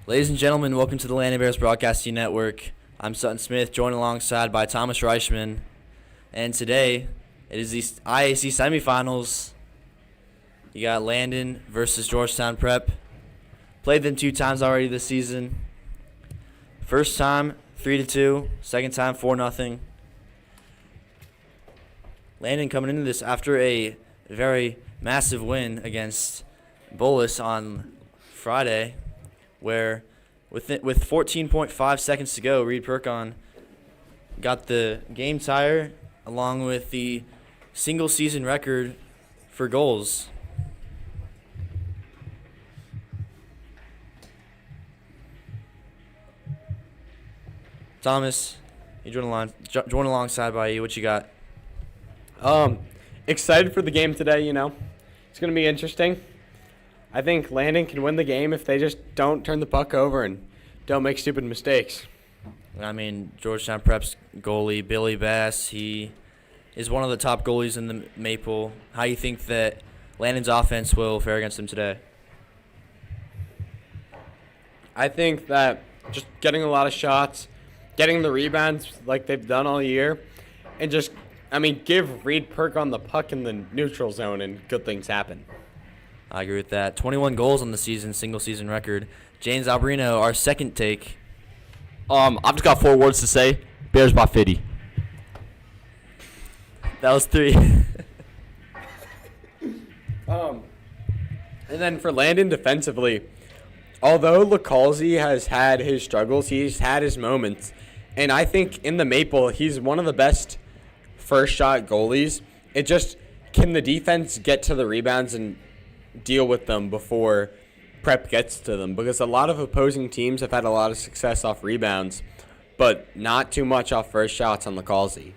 Ladies and gentlemen, welcome to the Landon Bears Broadcasting Network. I'm Sutton Smith, joined alongside by Thomas Reichman. And today, it is the IAC semifinals. You got Landon versus Georgetown Prep. Played them 2 times already this season. First time, 3-2. Second time, 4-0. Landon coming into this after a very massive win against Bolus on Friday, where with 14.5 seconds to go, Reed Perkon got the game tire along with the single season record for goals. Thomas, you join alongside by you. What you got? Excited for the game today, It's going to be interesting. I think Landon can win the game if they just don't turn the puck over and don't make stupid mistakes. I mean, Georgetown Prep's goalie, Billy Bass, he is one of the top goalies in the Maple. How do you think that Landon's offense will fare against him today? I think that just getting a lot of shots, getting the rebounds like they've done all year, and give Reed Perk on the puck in the neutral zone and good things happen. I agree with that. 21 goals on the season, single season record. James Alberino, our second take. I've just got 4 words to say. Bears by 50. That was 3. And then for Landon defensively, although LaCalzi has had his struggles, he's had his moments. And I think in the Maple, he's one of the best first shot goalies. It just, can the defense get to the rebounds and deal with them before Prep gets to them? Because a lot of opposing teams have had a lot of success off rebounds, but not too much off first shots on LaCalzi.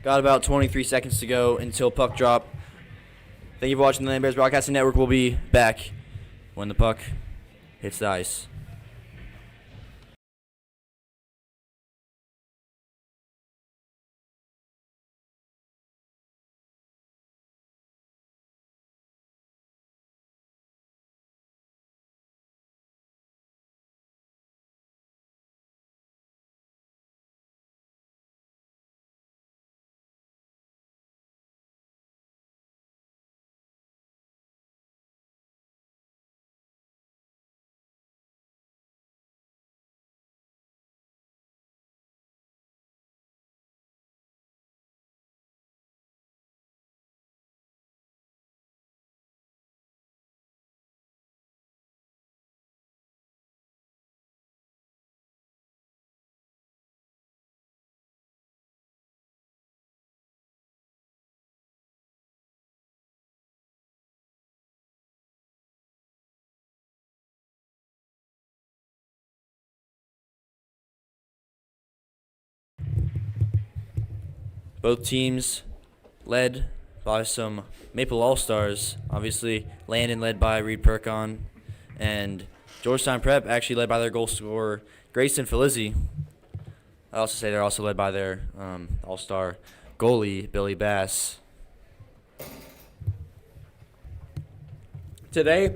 Got about 23 seconds to go until puck drop. Thank you for watching the Landon Bears Broadcasting Network. We'll be back when the puck hits the ice. Both teams led by some Maple All-Stars. Obviously, Landon led by Reed Perkon, and Georgetown Prep actually led by their goal scorer, Grayson Filizzi. I also say they're also led by their All-Star goalie, Billy Bass. Today,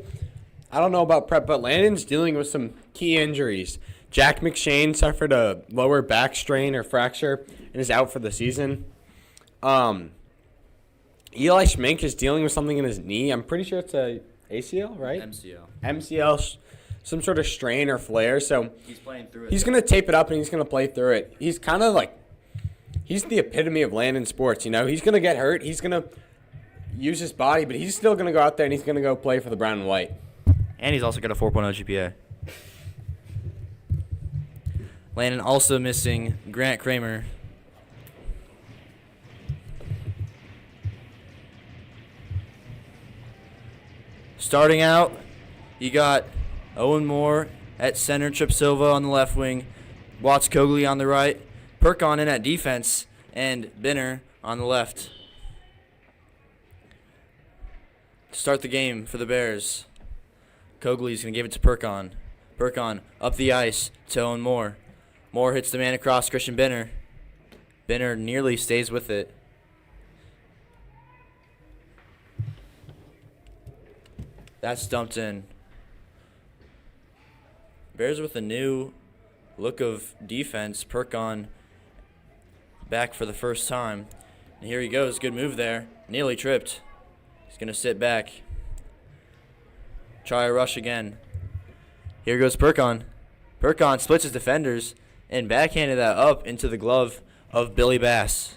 I don't know about Prep, but Landon's dealing with some key injuries. Jack McShane suffered a lower back strain or fracture and is out for the season. Eli Schmink is dealing with something in his knee. I'm pretty sure it's a ACL, right? MCL, some sort of strain or flare. So He's playing through it. he's going to tape it up and he's going to play through it. He's kind of like, he's the epitome of Landon sports, He's going to get hurt. He's going to use his body, but he's still going to go out there and he's going to go play for the brown and white. And he's also got a 4.0 GPA. Landon also missing Grant Kramer. Starting out, you got Owen Moore at center, Trip Silva on the left wing, Watts Cogley on the right, Perkon in at defense, and Binner on the left. To start the game for the Bears, Cogley's going to give it to Perkon. Perkon up the ice to Owen Moore. Moore hits the man across, Christian Binner. Binner nearly stays with it. That's dumped in. Bears with a new look of defense. Perkon back for the first time. And here he goes. Good move there. Nearly tripped. He's going to sit back. Try a rush again. Here goes Perkon. Perkon splits his defenders and backhanded that up into the glove of Billy Bass.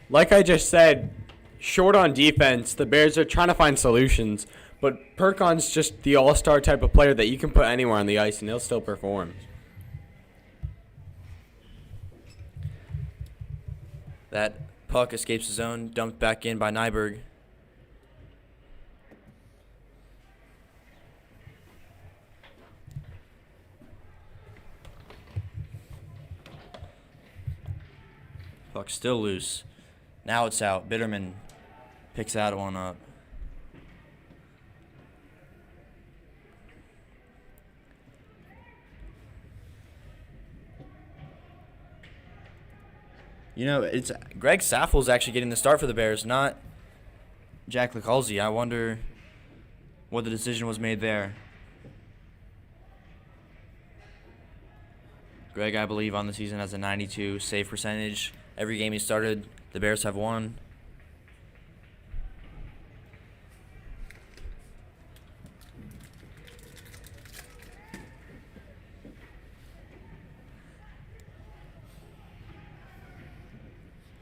Like I just said, short on defense, the Bears are trying to find solutions, but Perkon's just the all-star type of player that you can put anywhere on the ice and he'll still perform. That puck escapes the zone, dumped back in by Nyberg. Puck still loose. Now it's out. Bitterman picks that one up. You know, it's Greg Saffel's actually getting the start for the Bears, not Jack Lecalzi. I wonder what the decision was made there. Greg, I believe, on the season has a 92 save percentage. Every game he started, the Bears have won.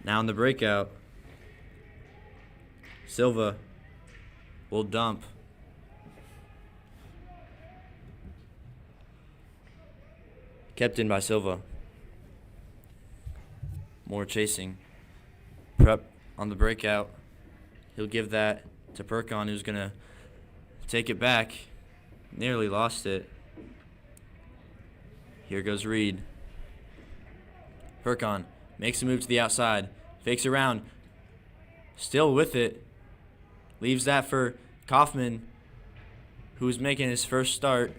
Now in the breakout, Silva will dump. Kept in by Silva. More chasing. Prep on the breakout. He'll give that to Perkon, who's going to take it back. Nearly lost it. Here goes Reed. Perkon makes a move to the outside. Fakes around. Still with it. Leaves that for Kaufman, who's making his first start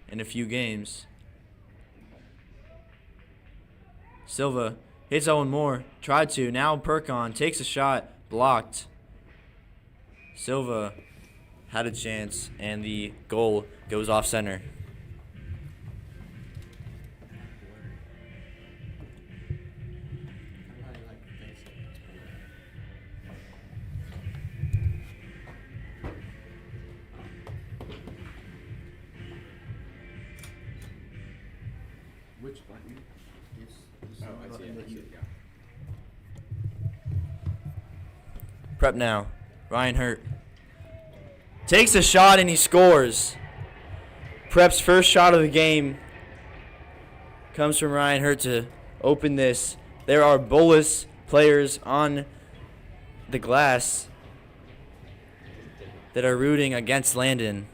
in a few games. Silva hits Owen Moore. Tried to. Now Perkon takes a shot. Blocked. Silva had a chance, and the goal goes off center. Which button? I see it. Prep now. Ryan Hurt takes a shot and he scores. Prep's first shot of the game comes from Ryan Hurt to open this. There are Bullis players on the glass that are rooting against Landon.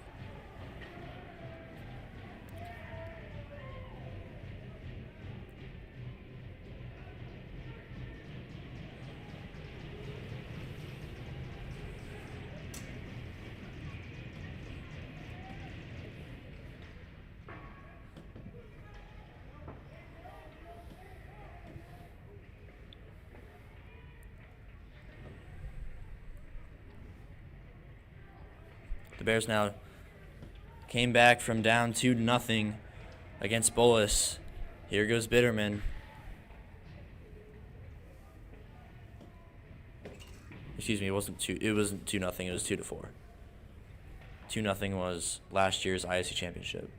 The Bears now came back from down 2-0 against Bullis. Here goes Bitterman. Excuse me, it wasn't 2-0, it was 2-4. 2-0 was last year's ISC championship.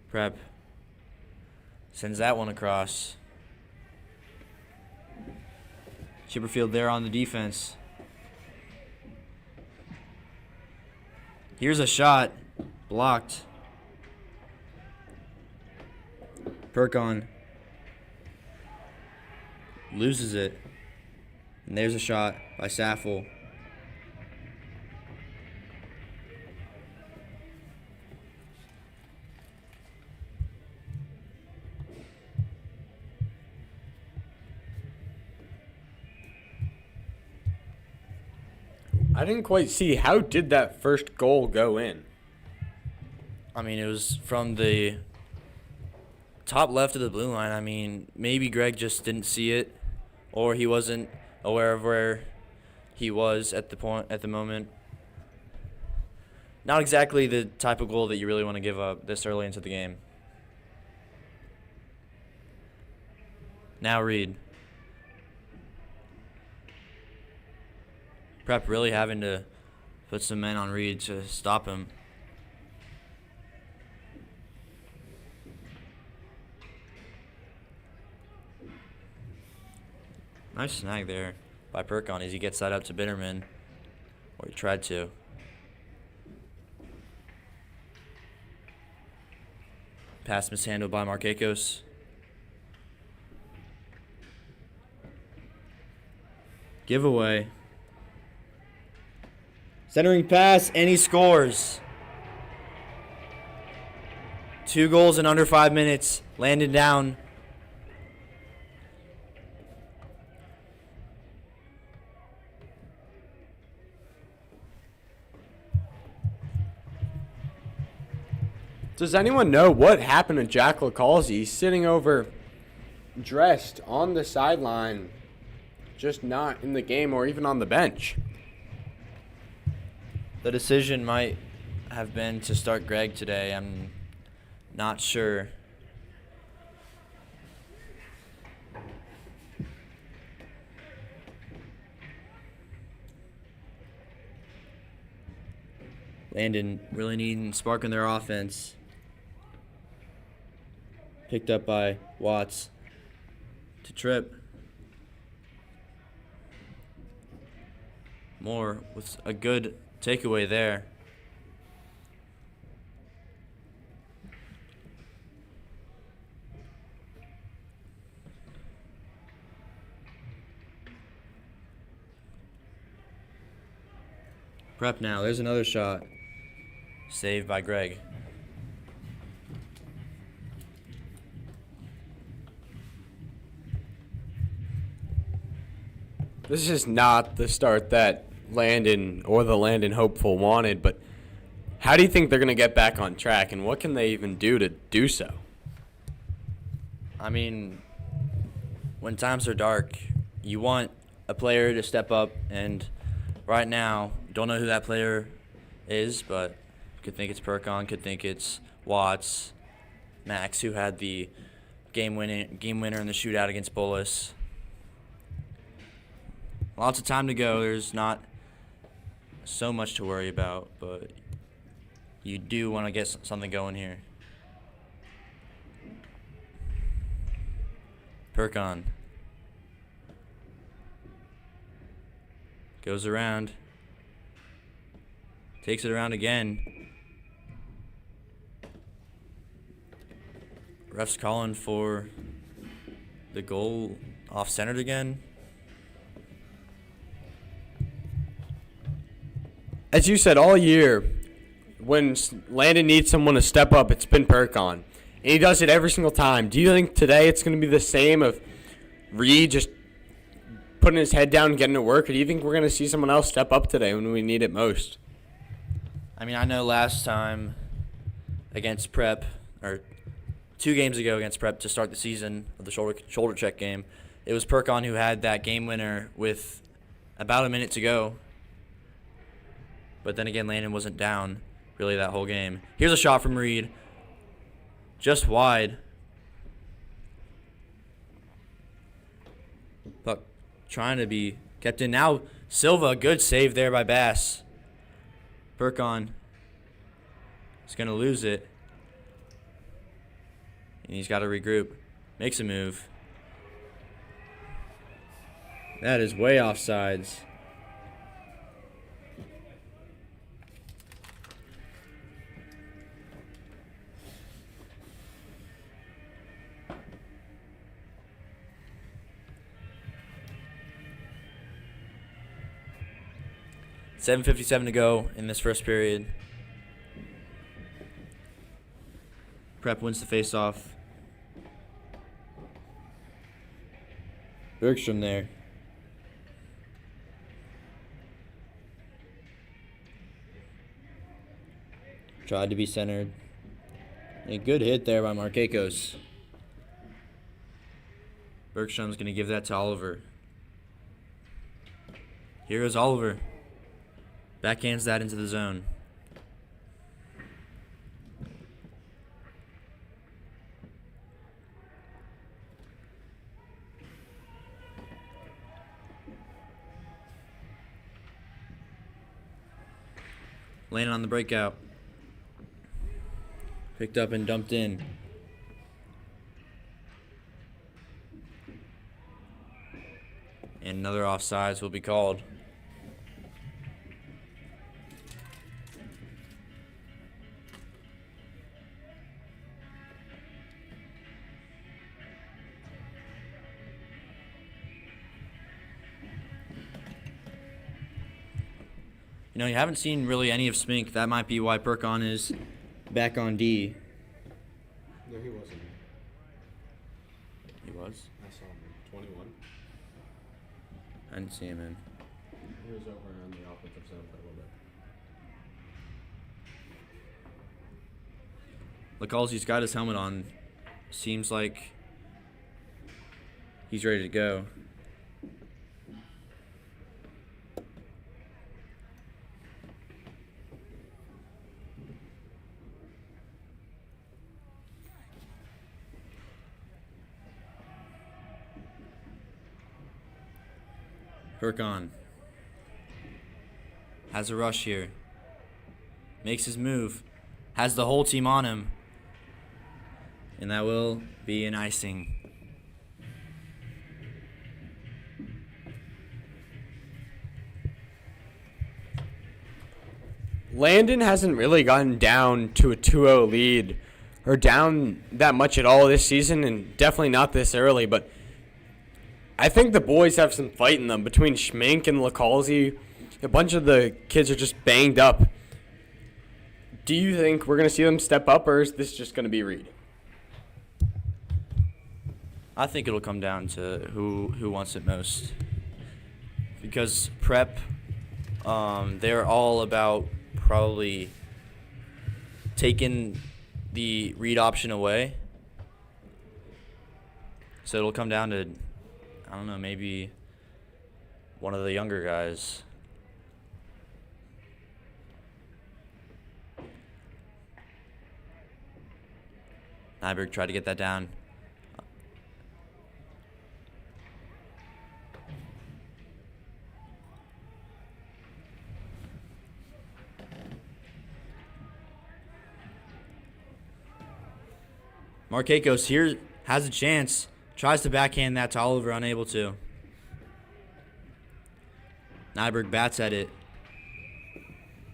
Prep sends that one across. Chipperfield there on the defense. Here's a shot. Blocked. Perkon loses it. And there's a shot by Saffel. I didn't quite see, how did that first goal go in? I mean, it was from the top left of the blue line. I mean, maybe Greg just didn't see it, or he wasn't aware of where he was at the moment. Not exactly the type of goal that you really want to give up this early into the game. Now Reed. Prep really having to put some men on Reed to stop him. Nice snag there by Perkon as he gets that up to Bitterman, or he tried to. Pass mishandled by Markakos. Giveaway. Centering pass, and he scores. 2 goals in under 5 minutes. Landon down. Does anyone know what happened to Jack Lacalzi? He's sitting over dressed on the sideline, just not in the game or even on the bench. The decision might have been to start Greg today. I'm not sure. Landon really needing spark in their offense. Picked up by Watts to Tripp. Moore with a good takeaway there. Prep now. There's another shot. Saved by Greg. This is not the start that Landon or the Landon hopeful wanted, but how do you think they're going to get back on track, and what can they even do to do so? I mean, when times are dark, you want a player to step up, and right now, don't know who that player is, but could think it's Perkon, could think it's Watts, Max, who had the game winner in the shootout against Bullis. Lots of time to go. There's not so much to worry about, but you do want to get something going here. Perkon goes around, takes it around again. Ref's calling for the goal off-centered again. As you said, all year, when Landon needs someone to step up, it's been Perkon. And he does it every single time. Do you think today it's going to be the same of Reed just putting his head down and getting to work? Or do you think we're going to see someone else step up today when we need it most? I mean, I know last time against Prep, or 2 games ago against Prep to start the season of the shoulder check game, it was Perkon who had that game winner with about a minute to go. But then again, Landon wasn't down really that whole game. Here's a shot from Reed. Just wide. Puck trying to be kept in. Now Silva, good save there by Bass. Perkon is going to lose it. And he's got to regroup. Makes a move. That is way offsides. $7:57 to go in this first period. Prep wins the face-off. Bergstrom there. Tried to be centered. A good hit there by Markakos. Bergstrom's going to give that to Oliver. Here goes Oliver. Backhands that into the zone. Landon on the breakout. Picked up and dumped in. And another offsides will be called. You know, you haven't seen really any of Smink. That might be why Perkon is back on D. No, he wasn't. He was? I saw him in 21. I didn't see him in. He was over on the offensive zone for a little bit. Lacalzi's got his helmet on. Seems like he's ready to go. Perkon has a rush here. Makes his move. Has the whole team on him. And that will be an icing. Landon hasn't really gotten down to a 2-0 lead or down that much at all this season, and definitely not this early, but I think the boys have some fight in them between Schmink and Lacalzi. A bunch of the kids are just banged up. Do you think we're going to see them step up, or is this just going to be Reed? I think it'll come down to who wants it most. Because prep, they're all about probably taking the read option away. So it'll come down to, I don't know, maybe one of the younger guys. Nyberg tried to get that down. Markakos here has a chance. Tries to backhand that to Oliver, unable to. Nyberg bats at it.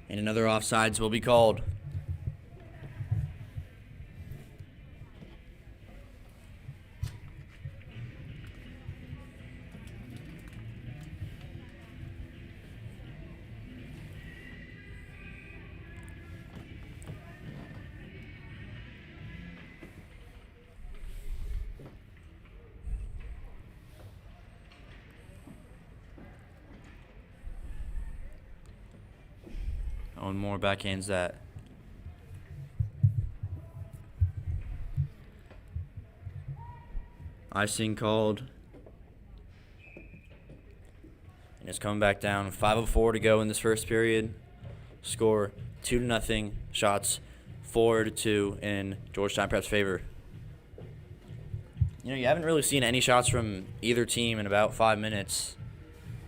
And another offsides will be called. One more backhands that. Icing called. And it's coming back down. 5:04 to go in this first period. Score 2-0. Shots 4-2 in Georgetown Prep's favor. You know, you haven't really seen any shots from either team in about 5 minutes.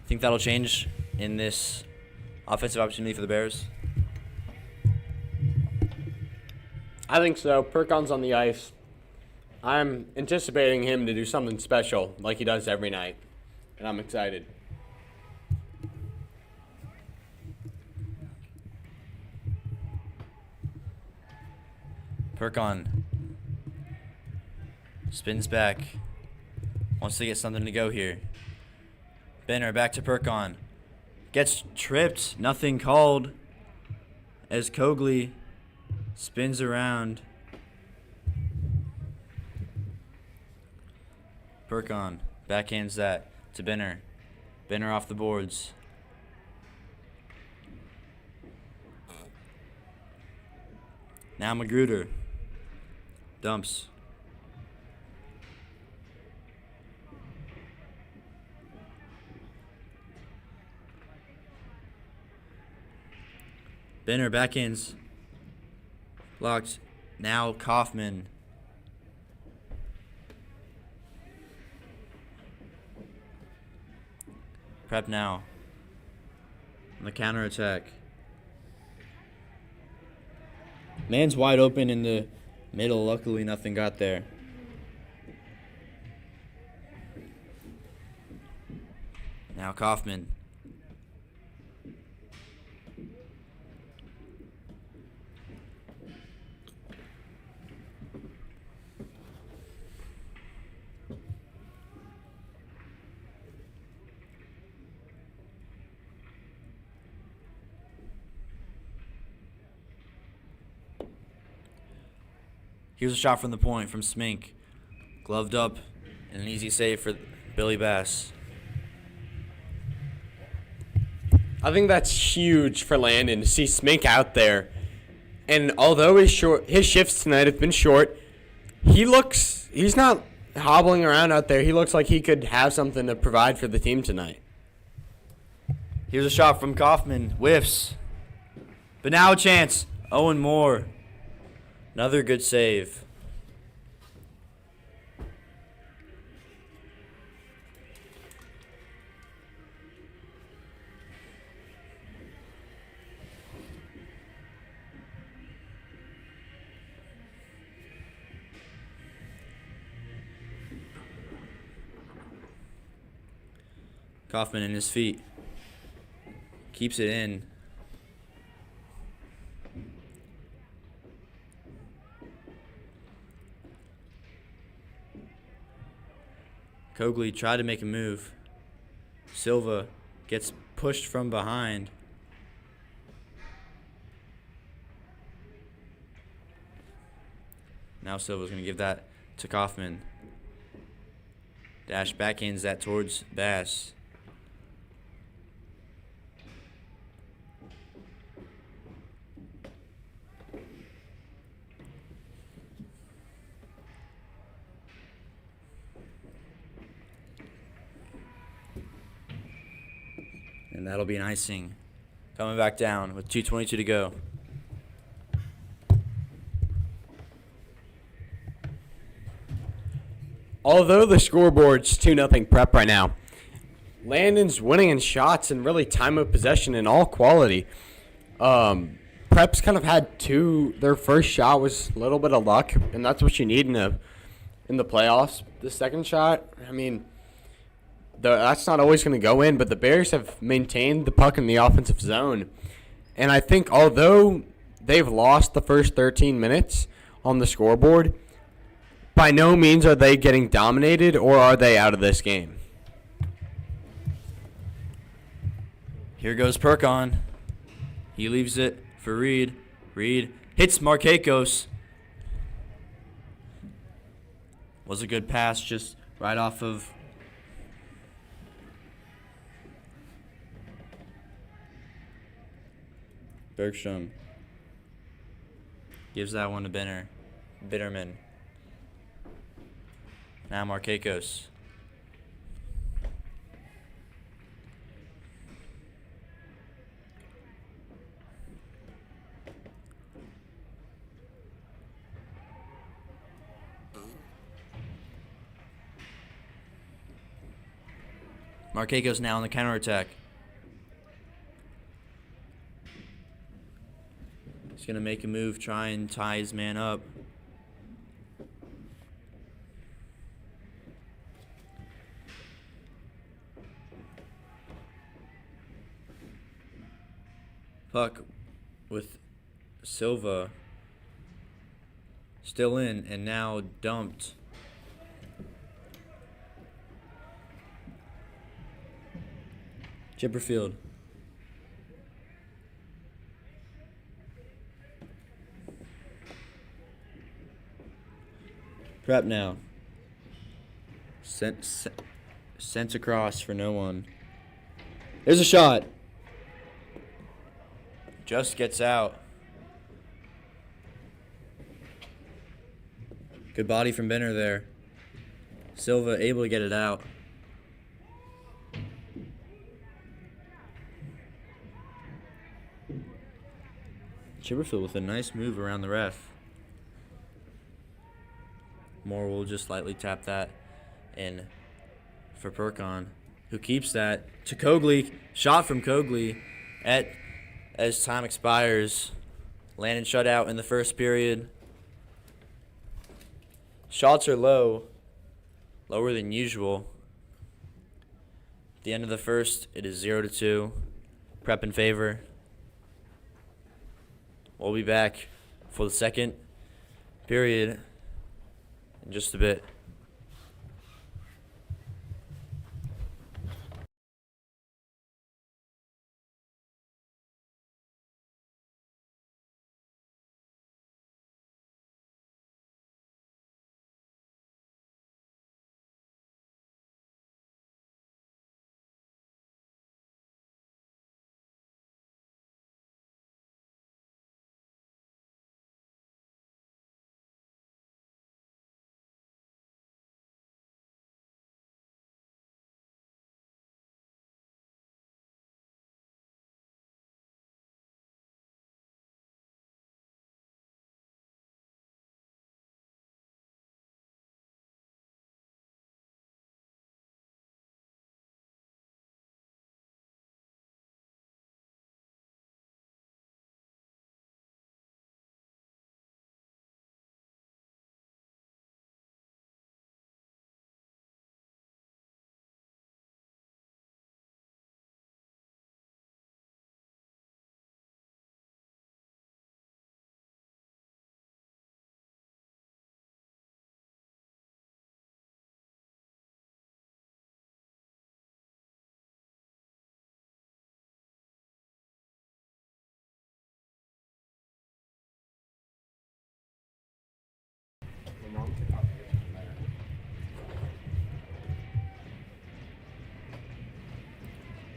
Think that'll change in this offensive opportunity for the Bears? I think so. Perkon's on the ice. I'm anticipating him to do something special like he does every night, and I'm excited. Perkon spins back. Wants to get something to go here. Benner back to Perkon. Gets tripped. Nothing called as Cogley spins around. Perkon backhands that to Benner. Benner off the boards. Now Magruder. Dumps. Benner backhands. Blocked. Now Kaufman. Prep now. On the counterattack. Man's wide open in the middle. Luckily, nothing got there. Now Kaufman. Here's a shot from the point from Smink. Gloved up and an easy save for Billy Bass. I think that's huge for Landon to see Smink out there. And although his shifts tonight have been short, he's not hobbling around out there. He looks like he could have something to provide for the team tonight. Here's a shot from Kaufman. Whiffs. But now a chance. Owen Moore. Another good save. Kaufman in his feet. Keeps it in. Cogley tried to make a move. Silva gets pushed from behind. Now Silva's going to give that to Kaufman. Dash backhands that towards Bass. And that'll be an icing. Coming back down with 2:22 to go. Although the scoreboard's 2-0 Prep right now, Landon's winning in shots and really time of possession and all quality. Prep's kind of had their first shot was a little bit of luck, and that's what you need in the playoffs. The second shot, I mean, that's not always going to go in, but the Bears have maintained the puck in the offensive zone. And I think although they've lost the first 13 minutes on the scoreboard, by no means are they getting dominated or are they out of this game. Here goes Perkon. He leaves it for Reed. Reed hits Markakos. Was a good pass, just right off of Bergstrom. Gives that one to Bitterman. Now Markakos. Markakos now on the counterattack. He's going to make a move, try and tie his man up. Puck with Silva still in and now dumped. Chipperfield. Prep now. Sent across for no one. There's a shot. Just gets out. Good body from Benner there. Silva able to get it out. Chipperfield with a nice move around the ref. Moore will just lightly tap that in for Perkon, who keeps that to Cogley. Shot from Cogley as time expires. Landon shut out in the first period. Shots are low, lower than usual. At the end of the first, it is 0-2. Prep in favor. We'll be back for the second period in just a bit.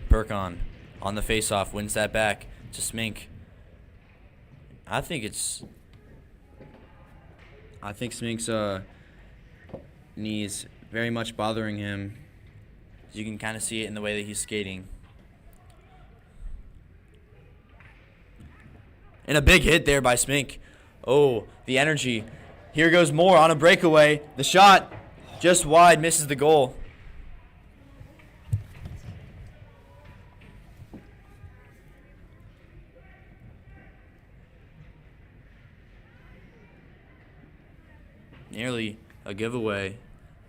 Perkon on the face-off wins that back to Smink. I think Smink's knees very much bothering him. You can kind of see it in the way that he's skating. And a big hit there by Smink. Oh, the energy. Here goes Moore on a breakaway. The shot just wide, misses the goal. Nearly a giveaway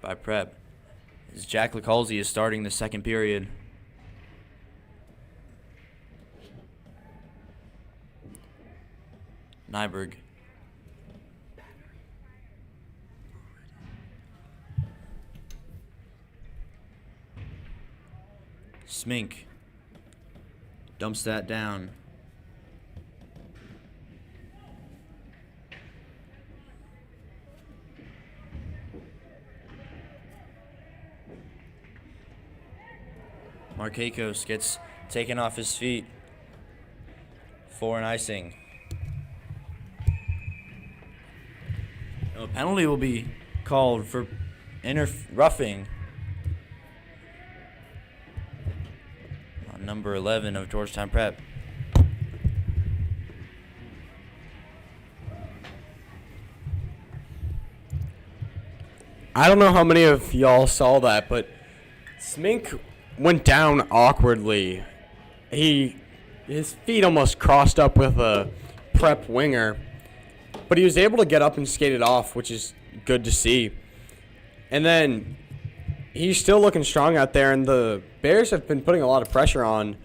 by Prep, as Jack Licalzi is starting the second period. Nyberg. Smink dumps that down. Markakos gets taken off his feet for an icing. A penalty will be called for roughing on number 11 of Georgetown Prep. I don't know how many of y'all saw that, but Smink went down awkwardly. His feet almost crossed up with a Prep winger, but he was able to get up and skate it off, which is good to see. And then he's still looking strong out there, and the Bears have been putting a lot of pressure on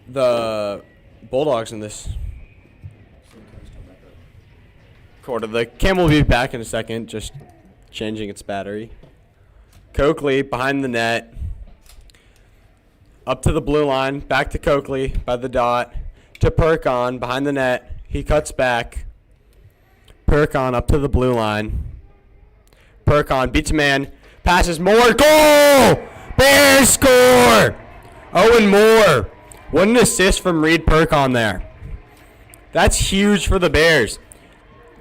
the Bulldogs in this quarter. The cam will be back in a second, just changing its battery. Coakley behind the net. Up to the blue line, back to Coakley by the dot, to Perkon behind the net. He cuts back. Perkon up to the blue line. Perkon beats a man, passes Moore, goal! Bears score! Owen Moore. What an assist from Reed Perkon there. That's huge for the Bears.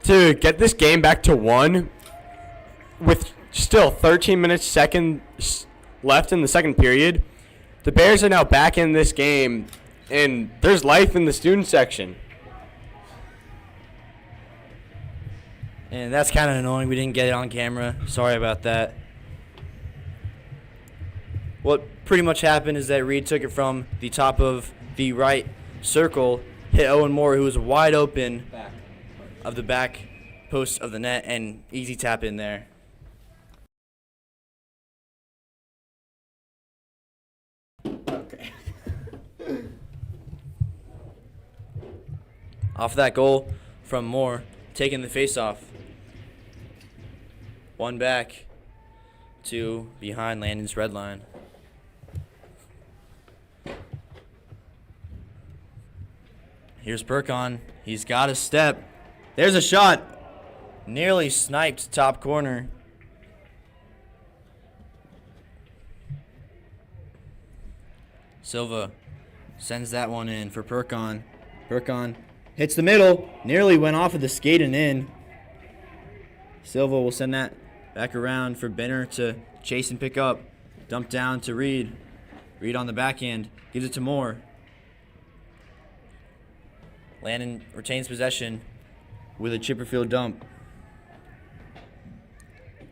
to get this game back to 1 with still 13 minutes left in the second period. The Bears are now back in this game, and there's life in the student section. And that's kind of annoying. We didn't get it on camera. Sorry about that. What pretty much happened is that Reed took it from the top of the right circle, hit Owen Moore, who was wide open of the back post of the net, and easy tap in there. Okay. Off that goal from Moore, taking the face-off. 1 back, 2 behind Landon's red line. Here's Burkon. He's got a step. There's a shot. Nearly sniped top corner. Silva sends that one in for Burkon. Burkon hits the middle. Nearly went off of the skate and in. Silva will send that back around for Benner to chase and pick up. Dump down to Reed. Reed on the backhand. Gives it to Moore. Landon retains possession with a Chipperfield dump.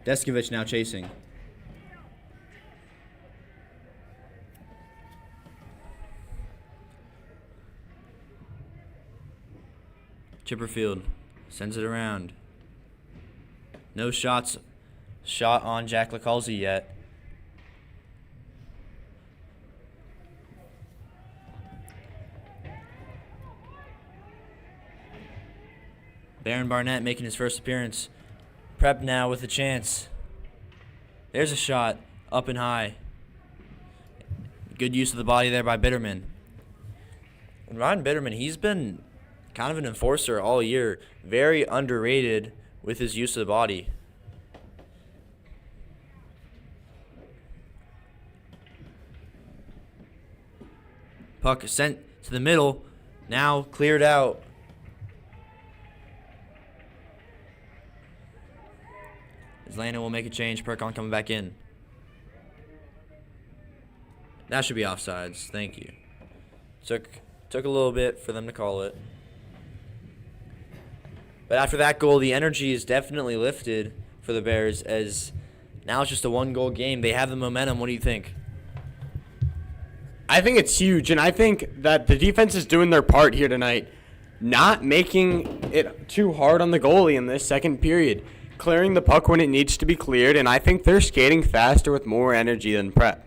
Deskovich now chasing. Chipperfield sends it around. No shot on Jack LaCalzi yet. Baron Barnett making his first appearance. Prep now with a chance. There's a shot up and high. Good use of the body there by Bitterman. And Ryan Bitterman, he's been kind of an enforcer all year. Very underrated with his use of the body. Puck sent to the middle. Now cleared out. As Landon will make a change. Perkon coming back in. That should be offsides. Thank you. Took a little bit for them to call it. But after that goal, the energy is definitely lifted for the Bears, as now it's just a 1-goal game. They have the momentum. What do you think? I think it's huge, and I think that the defense is doing their part here tonight, not making it too hard on the goalie in this second period, clearing the puck when it needs to be cleared, and I think they're skating faster with more energy than Prep.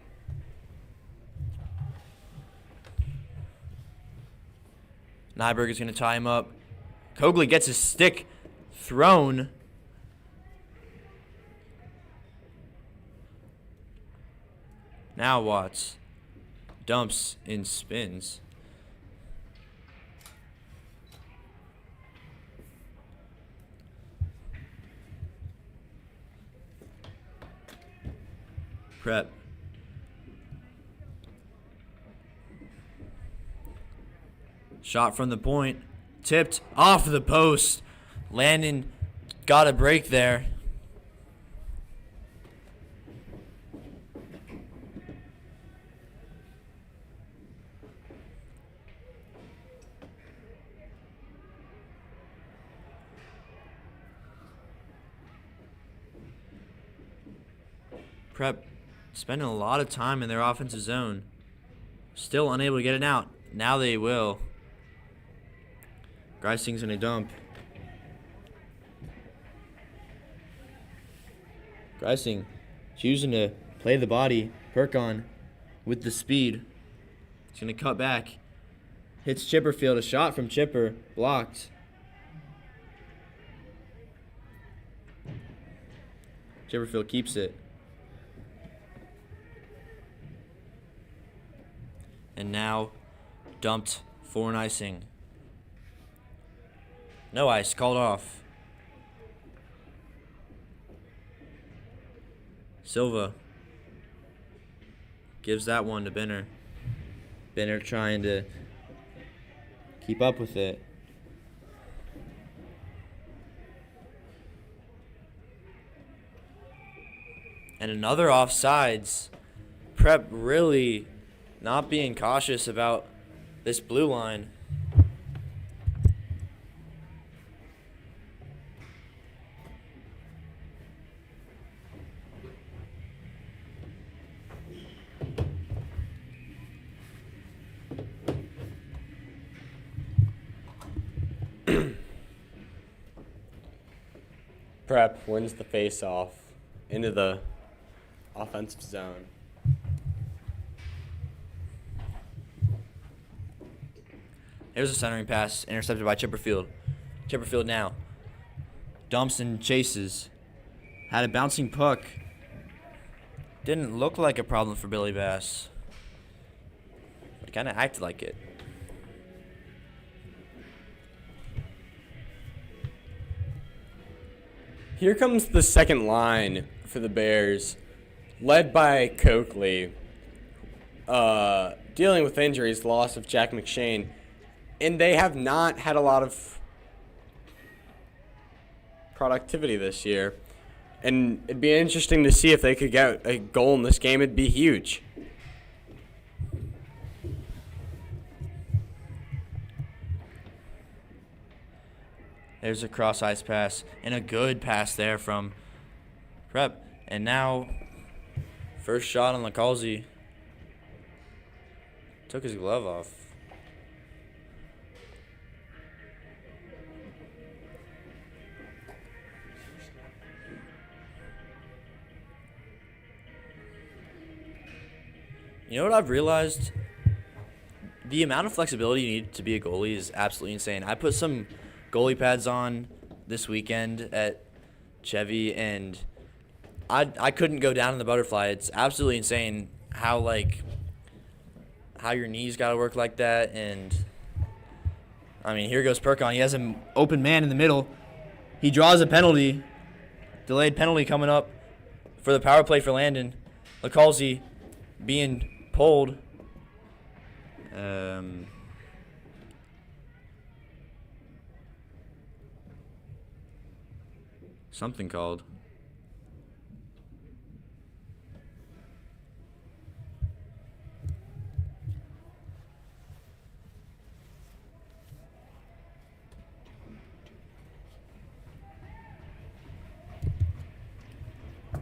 Nyberg is going to tie him up. Cogley gets his stick thrown. Now Watts dumps and spins. Prep. Shot from the point. Tipped off the post. Landon got a break there. Prep spending a lot of time in their offensive zone. Still unable to get it out. Now they will. Greising's in a dump. Greising choosing to play the body. Perkon with the speed. He's going to cut back. Hits Chipperfield. A shot from Chipper. Blocked. Chipperfield keeps it. And now dumped for an icing. No ice, called off. Silva gives that one to Benner. Benner trying to keep up with it. And another offsides. Prep really not being cautious about this blue line. Prep wins the face-off into the offensive zone. Here's a centering pass intercepted by Chipperfield. Chipperfield now dumps and chases. Had a bouncing puck. Didn't look like a problem for Billy Bass. But kind of acted like it. Here comes the second line for the Bears, led by Coakley, dealing with injuries, loss of Jack McShane, and they have not had a lot of productivity this year. And it'd be interesting to see if they could get a goal in this game. It'd be huge. There's a cross-ice pass and a good pass there from Prep. And now, first shot on Lecalzi. Took his glove off. You know what I've realized? The amount of flexibility you need to be a goalie is absolutely insane. I put some goalie pads on this weekend at Chevy, and I couldn't go down in the butterfly. It's absolutely insane how your knees got to work like that. And I mean, here goes Perkon. He has an open man in the middle. He draws a penalty. Delayed penalty coming up for the power play for Landon. Lecalzi being pulled. Something called.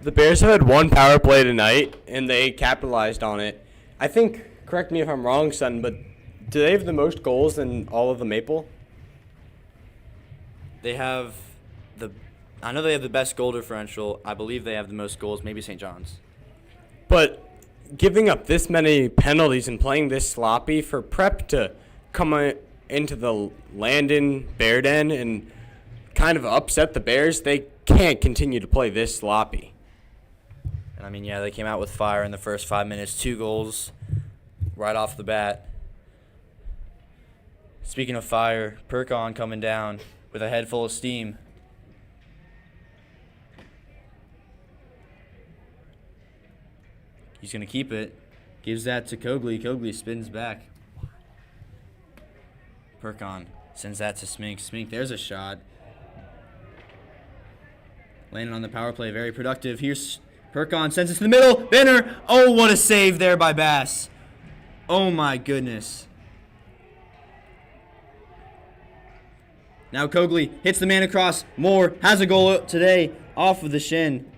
The Bears have had one power play tonight, and they capitalized on it. I think, correct me if I'm wrong, son, but do they have the most goals in all of the Maple? I know they have the best goal differential. I believe they have the most goals, maybe St. John's. But giving up this many penalties and playing this sloppy for Prep to come into the Landon Bear Den and kind of upset the Bears, they can't continue to play this sloppy. I mean, yeah, they came out with fire in the first 5 minutes. 2 goals right off the bat. Speaking of fire, Perkon coming down with a head full of steam. He's going to keep it. Gives that to Cogley. Cogley spins back. Perkon sends that to Smink. Smink, there's a shot. Landon on the power play, very productive. Here's Perkon, sends it to the middle. Benner. Oh, what a save there by Bass. Oh, my goodness. Now Cogley hits the man across. Moore has a goal today off of the shin.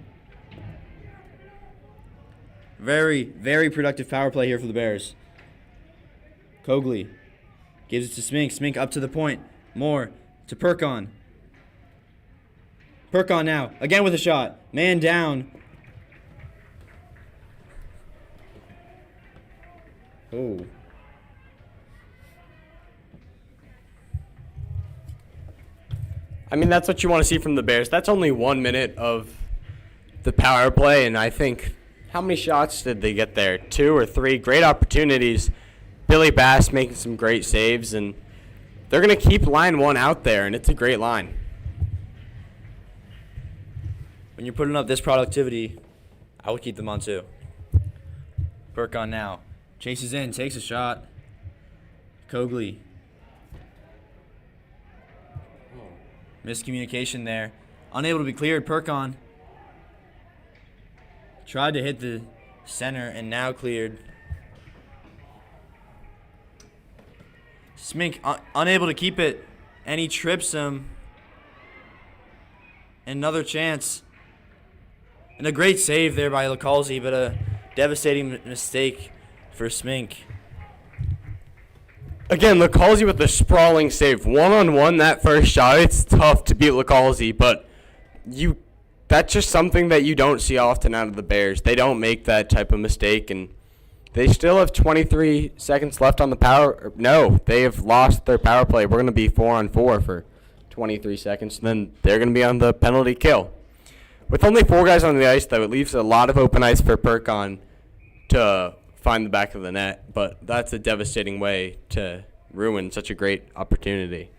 Very, very productive power play here for the Bears. Cogley gives it to Smink. Smink up to the point. Moore to Perkon. Perkon now, again with a shot. Man down. Oh. I mean, that's what you want to see from the Bears. That's only 1 minute of the power play, and I think, how many shots did they get there? 2 or 3 great opportunities. Billy Bass making some great saves, and they're going to keep line 1 out there, and it's a great line. When you're putting up this productivity, I would keep them on too. Perkon now. Chases in, takes a shot. Cogley. Miscommunication there. Unable to be cleared. Perkon. Tried to hit the center and now cleared. Smink unable to keep it, and he trips him. Another chance. And a great save there by Lacalzi, but a devastating mistake for Smink. Again, Lacalzi with the sprawling save. One-on-one, that first shot, it's tough to beat Lacalzi, but that's just something that you don't see often out of the Bears. They don't make that type of mistake, and they still have 23 seconds left on the power. No, they have lost their power play. We're going to be 4-on-4 for 23 seconds, and then they're going to be on the penalty kill. With only 4 guys on the ice, though, it leaves a lot of open ice for Perkon to find the back of the net, but that's a devastating way to ruin such a great opportunity.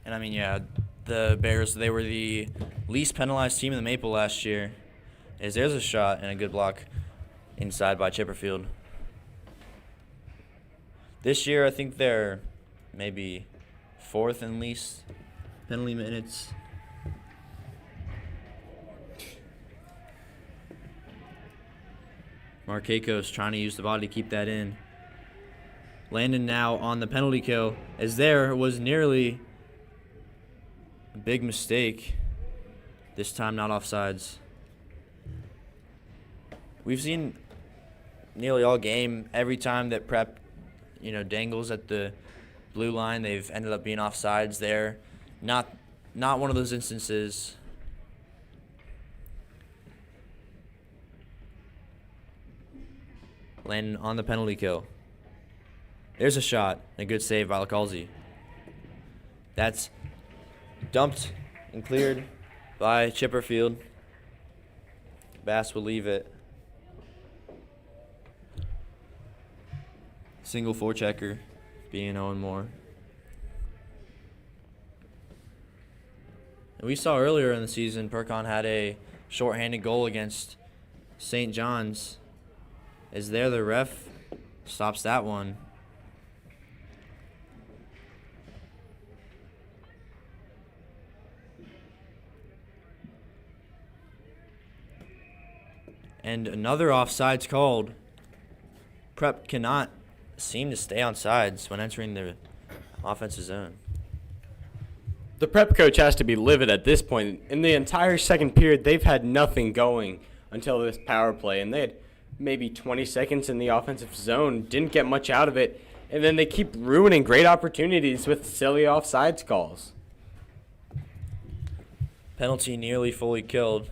And I mean, yeah, the Bears, they were the least penalized team in the Maple last year. There's a shot and a good block inside by Chipperfield. This year, I think they're maybe 4th in least penalty minutes. Marqueco's trying to use the body to keep that in. Landon now on the penalty kill, as there was nearly a big mistake. This time not offsides. We've seen nearly all game, every time that Prep, dangles at the blue line, they've ended up being offsides there. Not one of those instances. Landon on the penalty kill. There's a shot. A good save by Lacalzi. That's dumped and cleared by Chipperfield. Bass will leave it. Single forechecker, being Owen Moore. And we saw earlier in the season, Perkon had a shorthanded goal against St. John's. Is there the ref stops that one. And another offsides called. Prep cannot seem to stay on sides when entering the offensive zone. The Prep coach has to be livid at this point. In the entire second period, they've had nothing going until this power play, and they had maybe 20 seconds in the offensive zone, didn't get much out of it, and then they keep ruining great opportunities with silly offsides calls. Penalty nearly fully killed,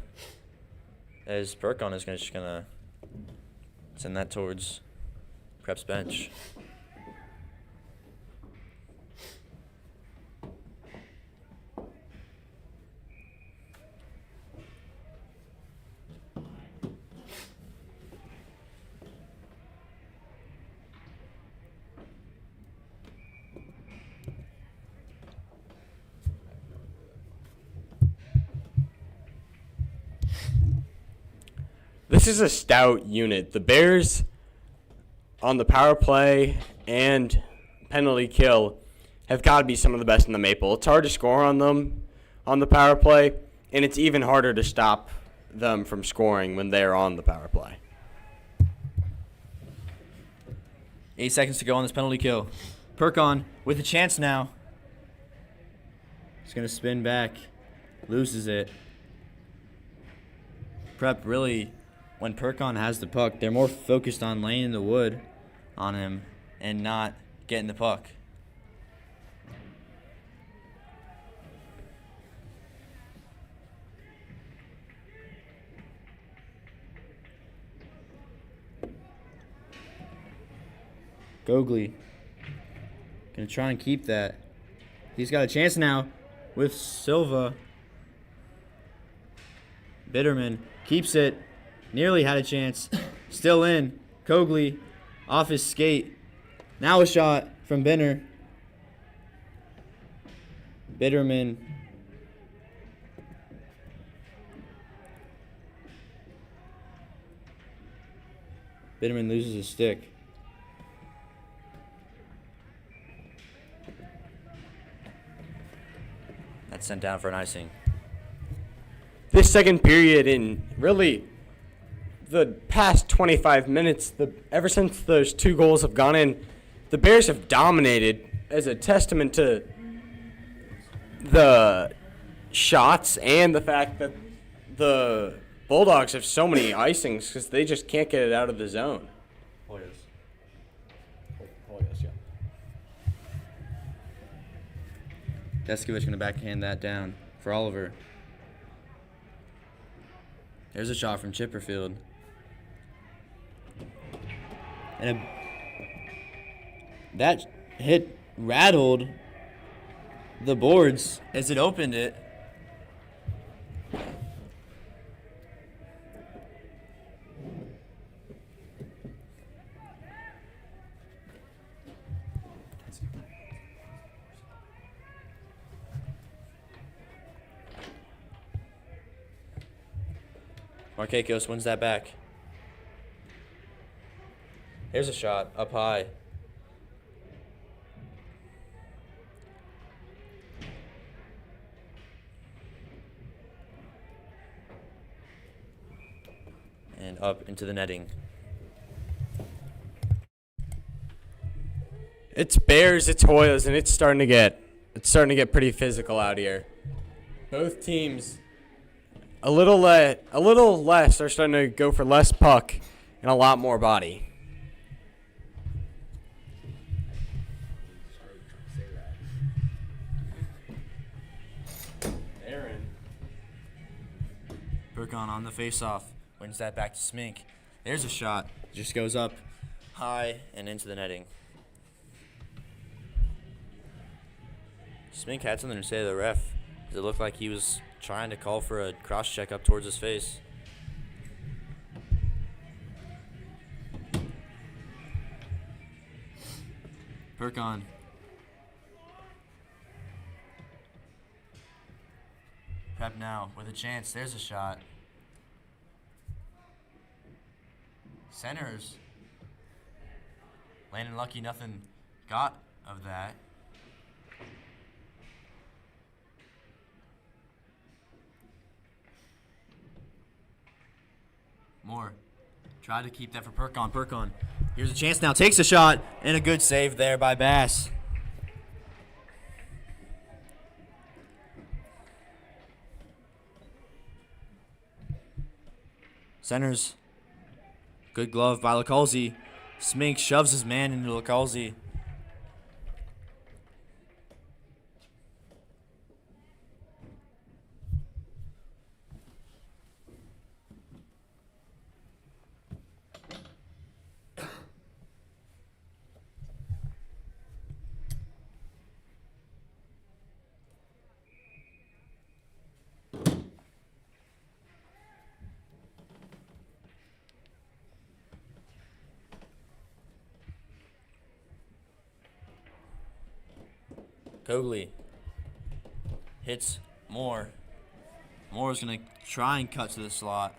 as Perkon is just gonna send that towards Prep's bench. This is a stout unit. The Bears, on the power play and penalty kill, have got to be some of the best in the Maple. It's hard to score on them on the power play, and it's even harder to stop them from scoring when they're on the power play. 8 seconds to go on this penalty kill. Perkon with a chance now. He's going to spin back. Loses it. Prep really, when Perkon has the puck, they're more focused on laying the wood on him and not getting the puck. Gogli gonna try and keep that. He's got a chance now with Silva. Bitterman keeps it. Nearly had a chance. Still in. Kogli off his skate. Now a shot from Benner. Bitterman. Bitterman loses his stick. That's sent down for an icing. this second period and really the past 25 minutes, ever since those 2 goals have gone in, the Bears have dominated as a testament to the shots and the fact that the Bulldogs have so many icings because they just can't get it out of the zone. Oh, yes. Oh, yes, yeah. Deskovich going to backhand that down for Oliver. There's a shot from Chipperfield. And that hit rattled the boards as it opened it. Marquekos wins that back. Here's a shot up high. And up into the netting. It's Bears, it's Hoyas, and it's starting to get pretty physical out here. Both teams a little less are starting to go for less puck and a lot more body. Aaron. Burkon on the faceoff. Wins that back to Smink. There's a shot. Just goes up high and into the netting. Smink had something to say to the ref. It looked like he was trying to call for a cross check up towards his face. Burkon. Prep now with a chance. There's a shot. Centers. Landon lucky nothing got of that. Moore tried to keep that for Perkon. Perkon. Here's a chance now. Takes a shot and a good save there by Bass. Centers. Good glove by Lacalzi. Smink shoves his man into Lacalzi. Cogley hits Moore. Moore's going to try and cut to the slot.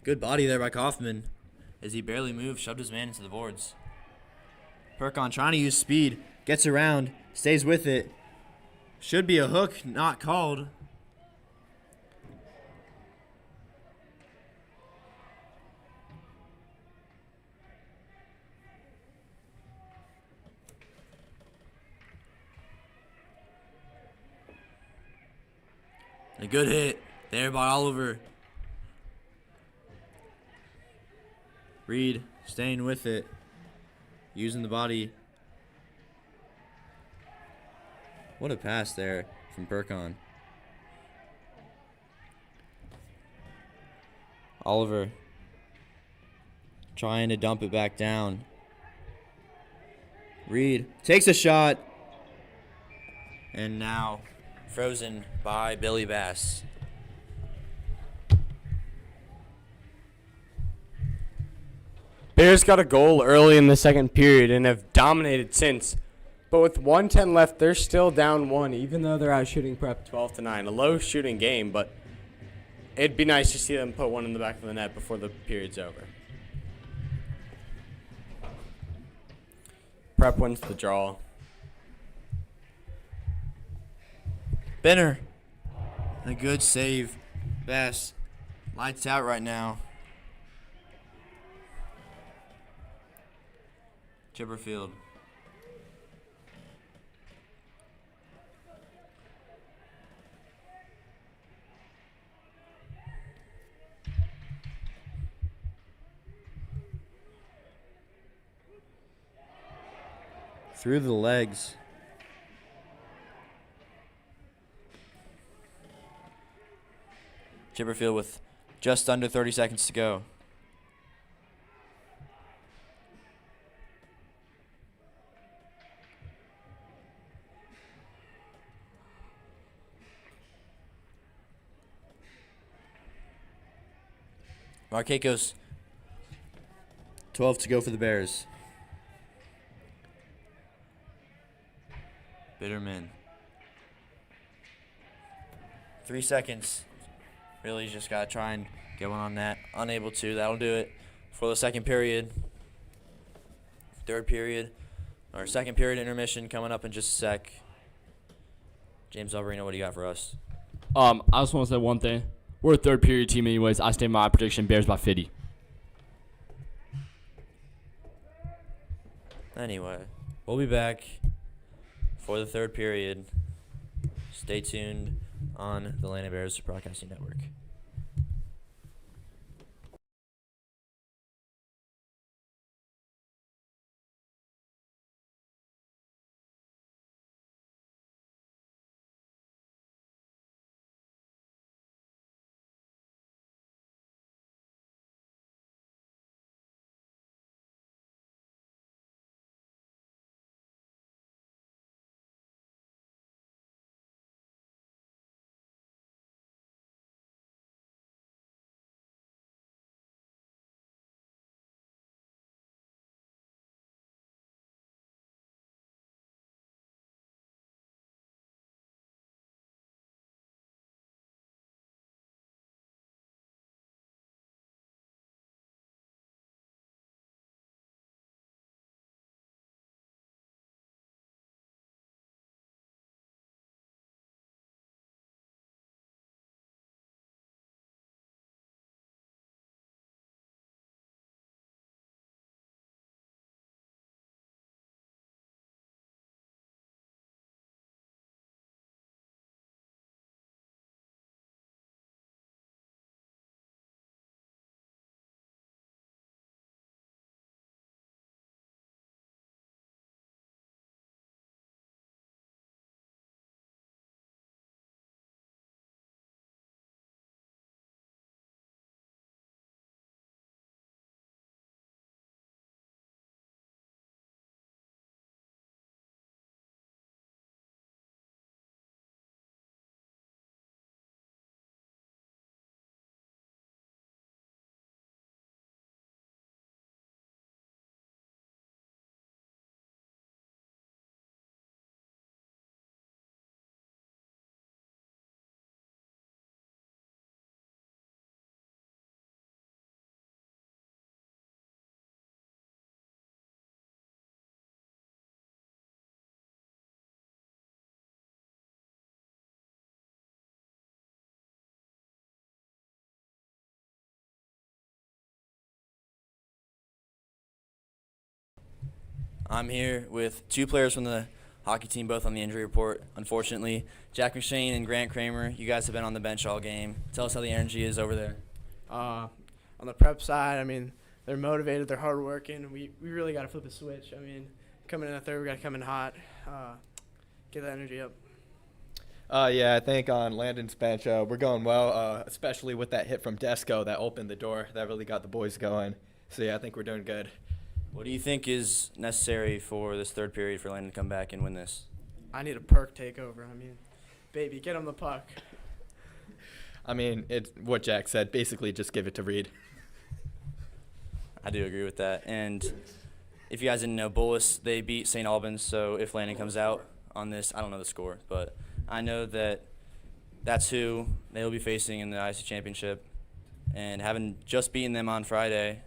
Good body there by Kaufman as he barely moved, shoved his man into the boards. Perkon trying to use speed, gets around, stays with it. Should be a hook, not called. A good hit there by Oliver. Reed staying with it. Using the body. What a pass there from Perkon. Oliver trying to dump it back down. Reed takes a shot. And now frozen by Billy Bass. Bears got a goal early in the second period and have dominated since, But with 1:10 left, they're still down 1, even though they're out shooting Prep 12-9. A low shooting game, but it'd be nice to see them put one in the back of the net before the period's over. Prep wins the draw. Benner. A good save. Bass. Lights out right now. Chipperfield. Through the legs. Chipperfield with just under 30 seconds to go. Marquecos. 12 to go for the Bears. Bitterman. 3 seconds. Really just got to try and get one on that. Unable to. That'll do it for the second period. Third period. Or second period intermission coming up in just a sec. James Alvarino, what do you got for us? I just want to say one thing. We're a third period team anyways. I state my prediction, Bears by 50. Anyway, we'll be back for the third period. Stay tuned on the Landon Bears Broadcasting Network. I'm here with two players from the hockey team, both on the injury report, unfortunately. Jack McShane and Grant Kramer, you guys have been on the bench all game. Tell us how the energy is over there. On the prep side, I mean, they're motivated, they're hardworking. We really got to flip a switch. I mean, coming in at third, we got to come in hot, get that energy up. Yeah, I think on Landon's bench, we're going well, especially with that hit from Desco that opened the door. That really got the boys going. So, yeah, I think we're doing good. What do you think is necessary for this third period for Landon to come back and win this? I need a perk takeover. I mean, baby, get him the puck. I mean, it's what Jack said. Basically, just give it to Reed. I do agree with that. And if you guys didn't know, Bullis, they beat St. Albans, so if Landon comes out on this, I don't know the score, but I know that that's who they'll be facing in the IC Championship. And having just beaten them on Friday,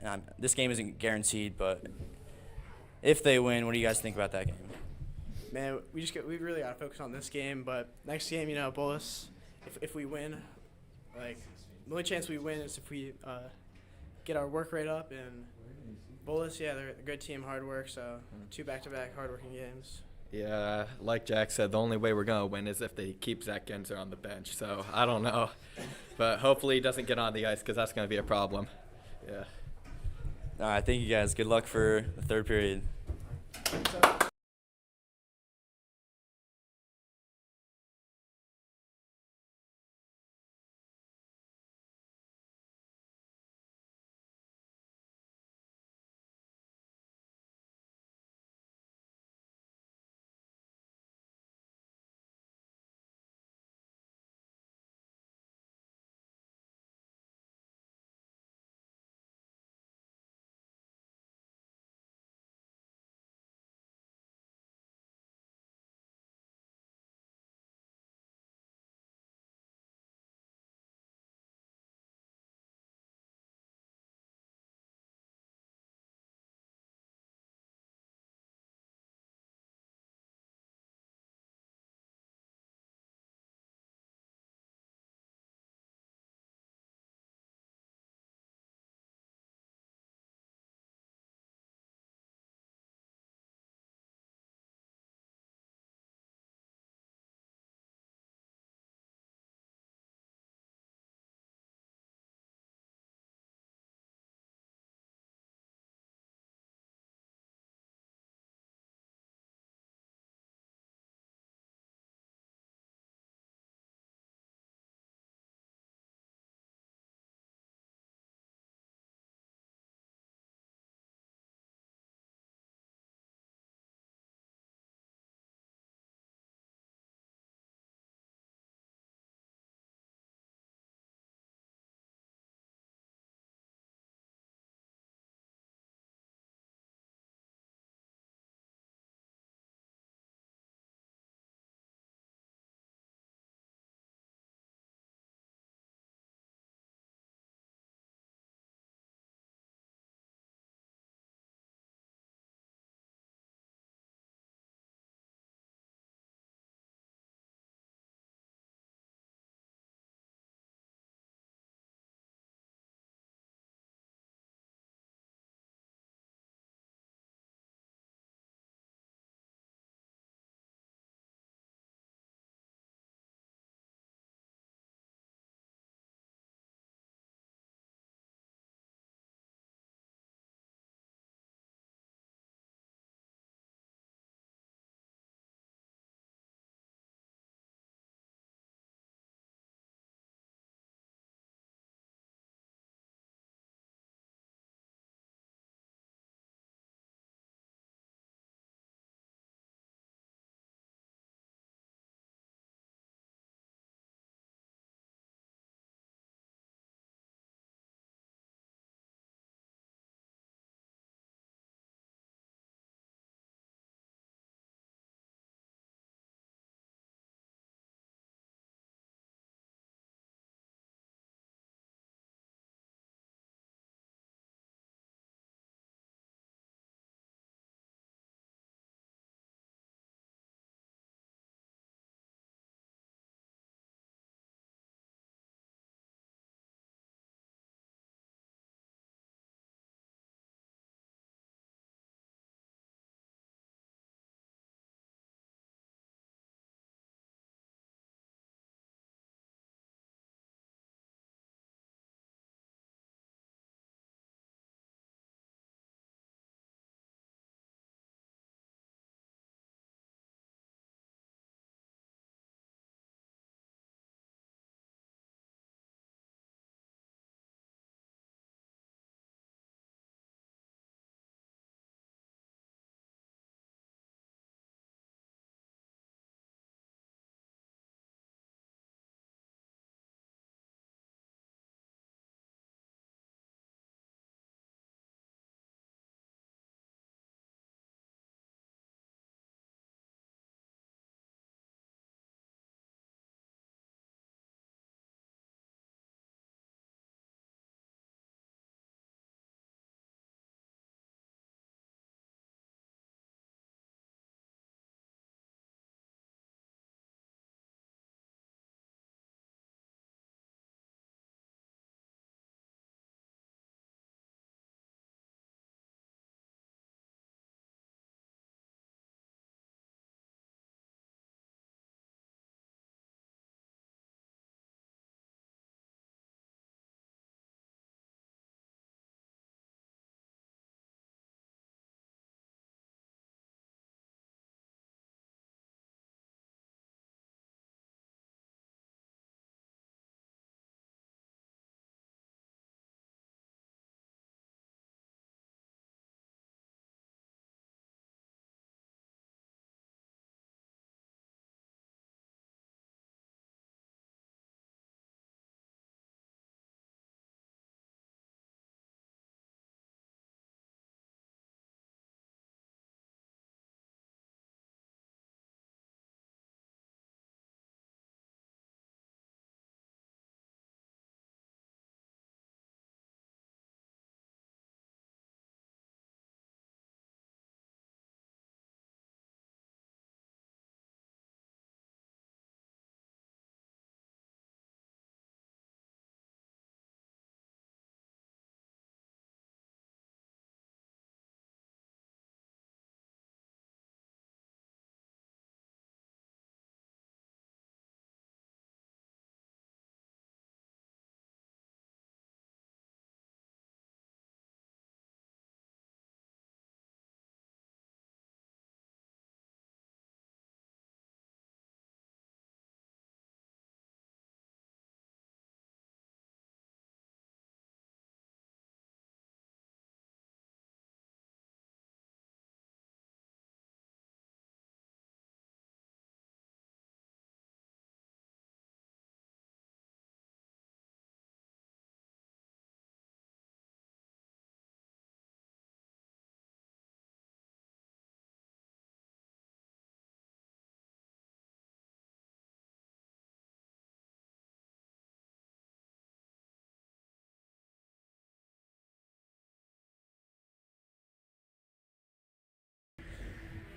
and this game isn't guaranteed, but if they win, what do you guys think about that game? Man, we really got to focus on this game, but next game, Bullis, if we win, like, the only chance we win is if we get our work rate up, and Bullis, yeah, they're a good team, hard work, so 2 back-to-back hard-working games. Yeah, like Jack said, the only way we're going to win is if they keep Zach Genzer on the bench. So I don't know. But hopefully he doesn't get on the ice because that's going to be a problem. Yeah. All right, thank you guys. Good luck for the third period.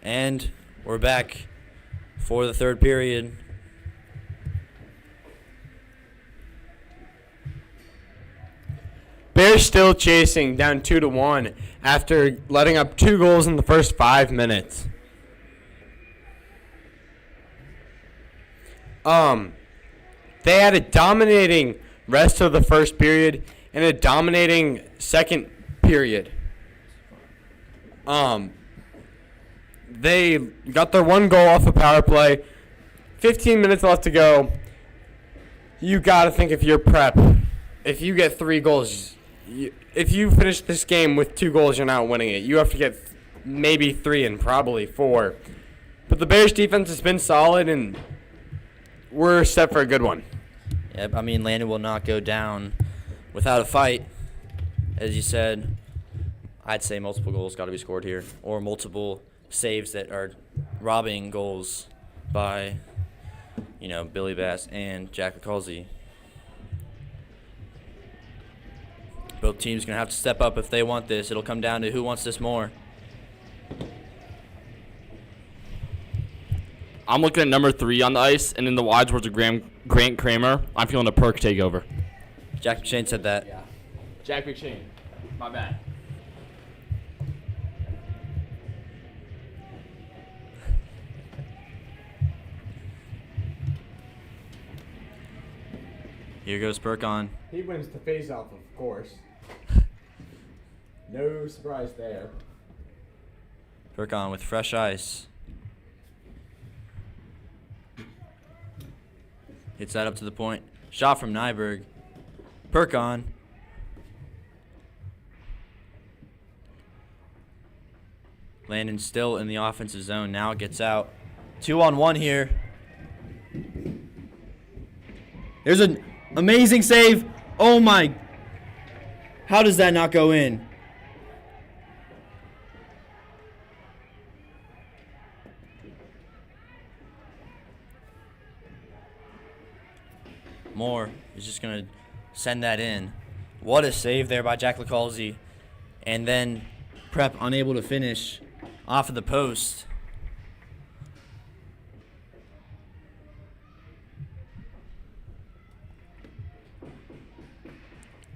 And we're back for the third period. Bears still chasing, down 2-1 after letting up 2 goals in the first 5 minutes. They had a dominating rest of the first period and a dominating second period. They got their 1 goal off a power play. 15 minutes left to go. You got to think if you're Prep, if you get 3 goals, if you finish this game with 2 goals, you're not winning it. You have to get maybe 3 and probably 4. But the Bears defense has been solid, and we're set for a good one. Yep, I mean, Landon will not go down without a fight. As you said, I'd say multiple goals got to be scored here, or multiple saves that are robbing goals by, Billy Bass and Jack LaCalzi. Both teams going to have to step up if they want this. It'll come down to who wants this more. I'm looking at number 3 on the ice, and in the wide towards Grant Kramer, I'm feeling a Perk takeover. Jack McShane said that. Yeah. Jack McShane. My bad. Here goes Perkon. He wins the face-off, of course. No surprise there. Perkon with fresh ice. Hits that up to the point. Shot from Nyberg. Perkon. Landon still in the offensive zone. Now gets out. 2-on-1 here. There's an amazing save. Oh my. How does that not go in? Moore is just going to send that in. What a save there by Jack LaCalzi. And then Prep unable to finish off of the post.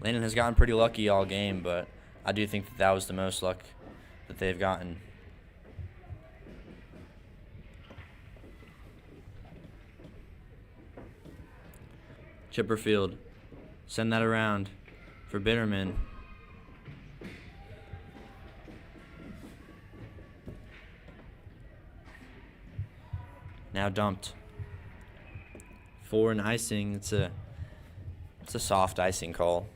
Landon has gotten pretty lucky all game, but I do think that was the most luck that they've gotten. Chipperfield, send that around for Bitterman. Now dumped. For an icing, it's a soft icing call.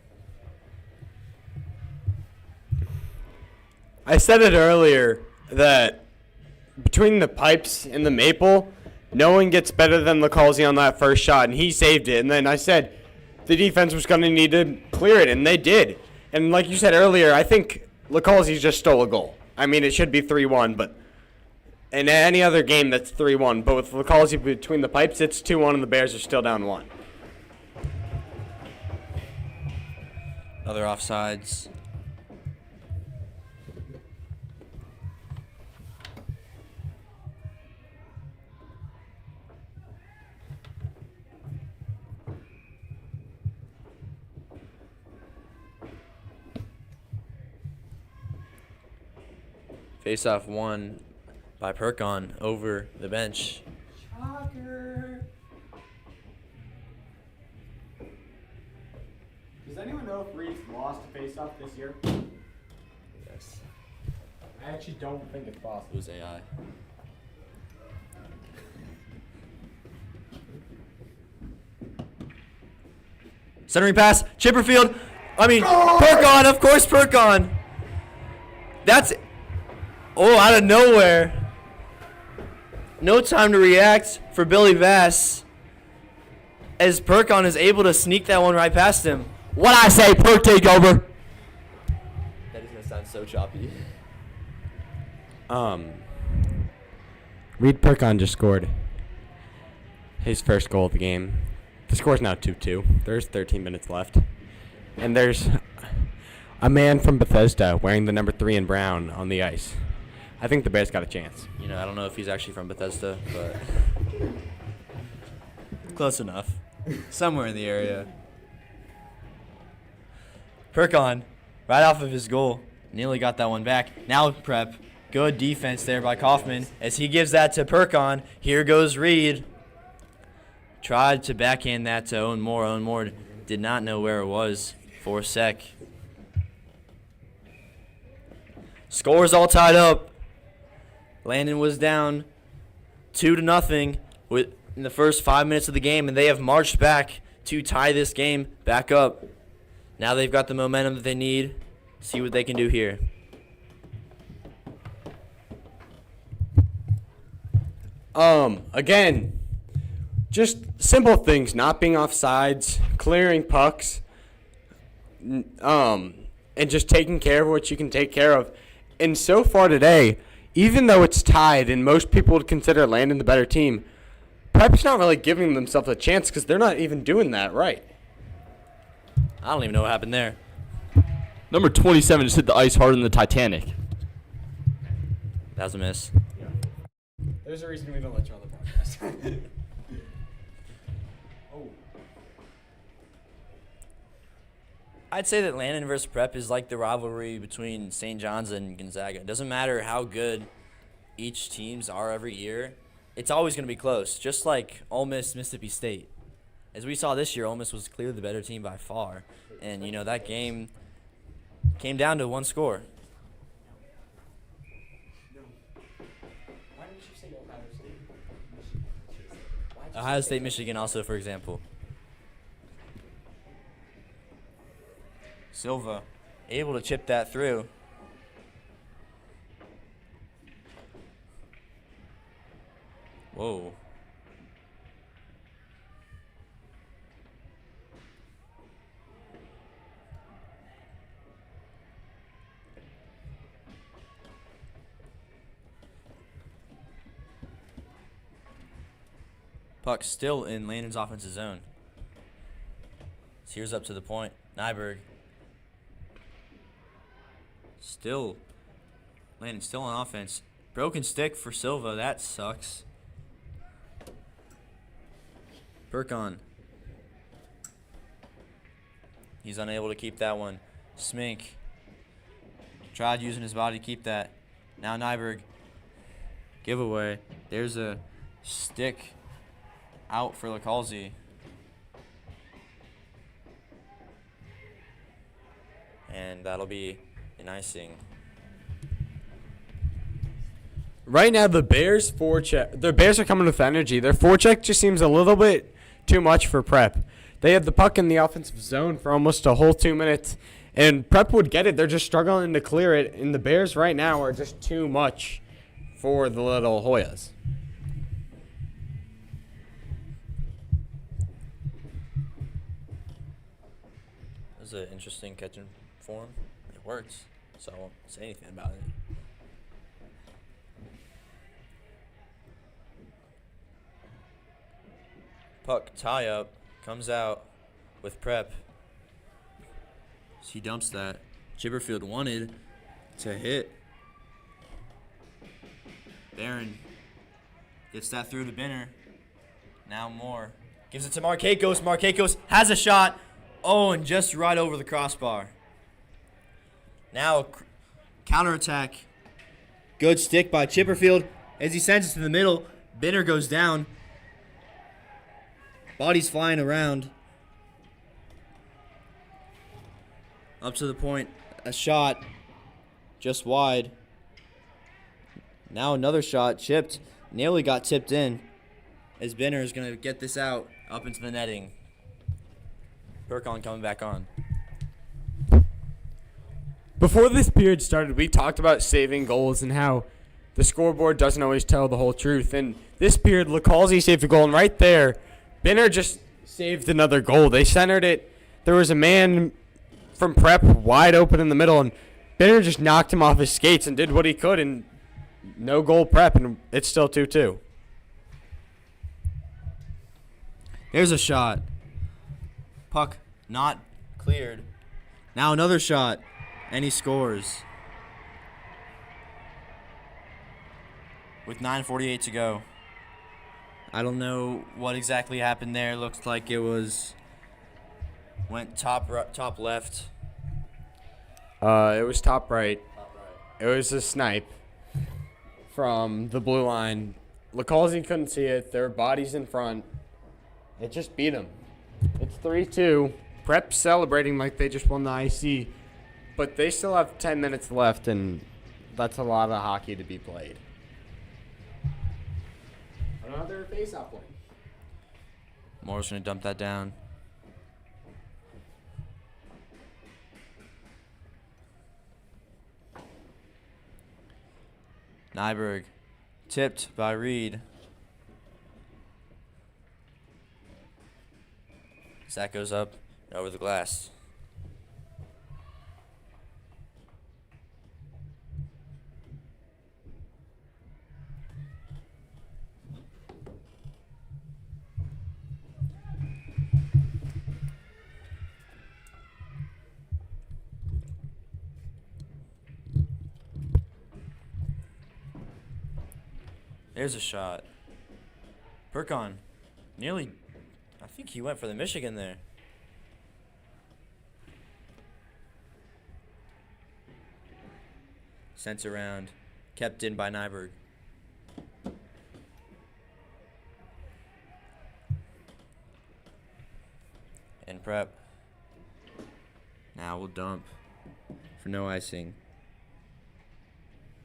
I said it earlier that between the pipes and the maple, no one gets better than LaCalzi on that first shot, and he saved it. And then I said the defense was going to need to clear it, and they did. And like you said earlier, I think LaCalzi just stole a goal. I mean, it should be 3-1, but in any other game that's 3-1. But with LaCalzi between the pipes, it's 2-1, and the Bears are still down 1. Other offsides. Face-off won by Perkon over the bench. Shocker. Does anyone know if Reed's lost a face-off this year? Yes. I actually don't think it's possible. It was AI. Centering pass, Chipperfield. Perkon, of course, Perkon. That's out of nowhere. No time to react for Billy Bass, as Perkon is able to sneak that one right past him. What I say, Perk takeover. That is gonna sound so choppy. Reed Perkon just scored his first goal of the game. The score's now 2-2. There's 13 minutes left. And there's a man from Bethesda wearing the number 3 in brown on the ice. I think the Bears got a chance. You know, I don't know if he's actually from Bethesda, but close enough. Somewhere in the area. Perkon, right off of his goal, nearly got that one back. Now Prep. Good defense there by Kaufman as he gives that to Perkon. Here goes Reed. Tried to backhand that to Owen Moore. Owen Moore did not know where it was for a sec. Scores all tied up. Landon was down 2-0 in the first 5 minutes of the game, and they have marched back to tie this game back up. Now they've got the momentum that they need. See what they can do here. Again, just simple things, not being offsides, clearing pucks, and just taking care of what you can take care of. And so far today, even though it's tied and most people would consider Landon the better team, Prep's not really giving themselves a chance because they're not even doing that right. I don't even know what happened there. Number 27 just hit the ice harder than the Titanic. That was a miss. There's a reason we don't let you on the podcast. I'd say that Landon versus Prep is like the rivalry between St. John's and Gonzaga. It doesn't matter how good each teams are every year. It's always going to be close, just like Ole Miss, Mississippi State. As we saw this year, Ole Miss was clearly the better team by far. And, you know, that game came down to one score. Ohio State, Michigan also, for example. Silva able to chip that through. Whoa. Puck still in Landon's offensive zone. Here's up to the point. Nyberg. Still, Landon still on offense. Broken stick for Silva. That sucks. Perkon. He's unable to keep that one. Smink. Tried using his body to keep that. Now Nyberg. Giveaway. There's a stick out for Lacalzi. And that'll be an icing. Right now, the Bears are coming with energy. Their forecheck just seems a little bit too much for Prep. They had the puck in the offensive zone for almost a whole 2 minutes, and Prep would get it. They're just struggling to clear it, and the Bears right now are just too much for the little Hoyas. This is an interesting catching form. It works, so I won't say anything about it. Puck tie up, comes out with Prep. He dumps that. Chipperfield wanted to hit. Barron gets that through to Benner. Now Moore gives it to Marquekos. Marquekos has a shot. Oh, and just right over the crossbar. Now counterattack. Good stick by Chipperfield. As he sends it to the middle, Benner goes down. Bodies flying around. Up to the point. A shot. Just wide. Now another shot. Chipped. Nearly got tipped in. As Benner is going to get this out. Up into the netting. Perkon coming back on. Before this period started, we talked about saving goals and how the scoreboard doesn't always tell the whole truth. And this period, Lacalzi saved a goal, and right there, Benner just saved another goal. They centered it. There was a man from Prep wide open in the middle, and Benner just knocked him off his skates and did what he could, and no goal Prep, and it's still 2-2. Here's a shot. Puck not cleared. Now another shot, and he scores. with 9:48 to go. I don't know what exactly happened there. Looks like it went top left. It was top right. It was a snipe from the blue line. LaCalzi couldn't see it. Their bodies in front. It just beat them. It's 3-2. Prep celebrating like they just won the IC, but they still have 10 minutes left, and that's a lot of hockey to be played. Another face-off win. Moore's going to dump that down. Nyberg, tipped by Reed. Zach goes up and over the glass. There's a shot. Perkon, nearly, I think he went for the Michigan there. Sent around, kept in by Nyberg. And Prep. Now we'll dump for no icing.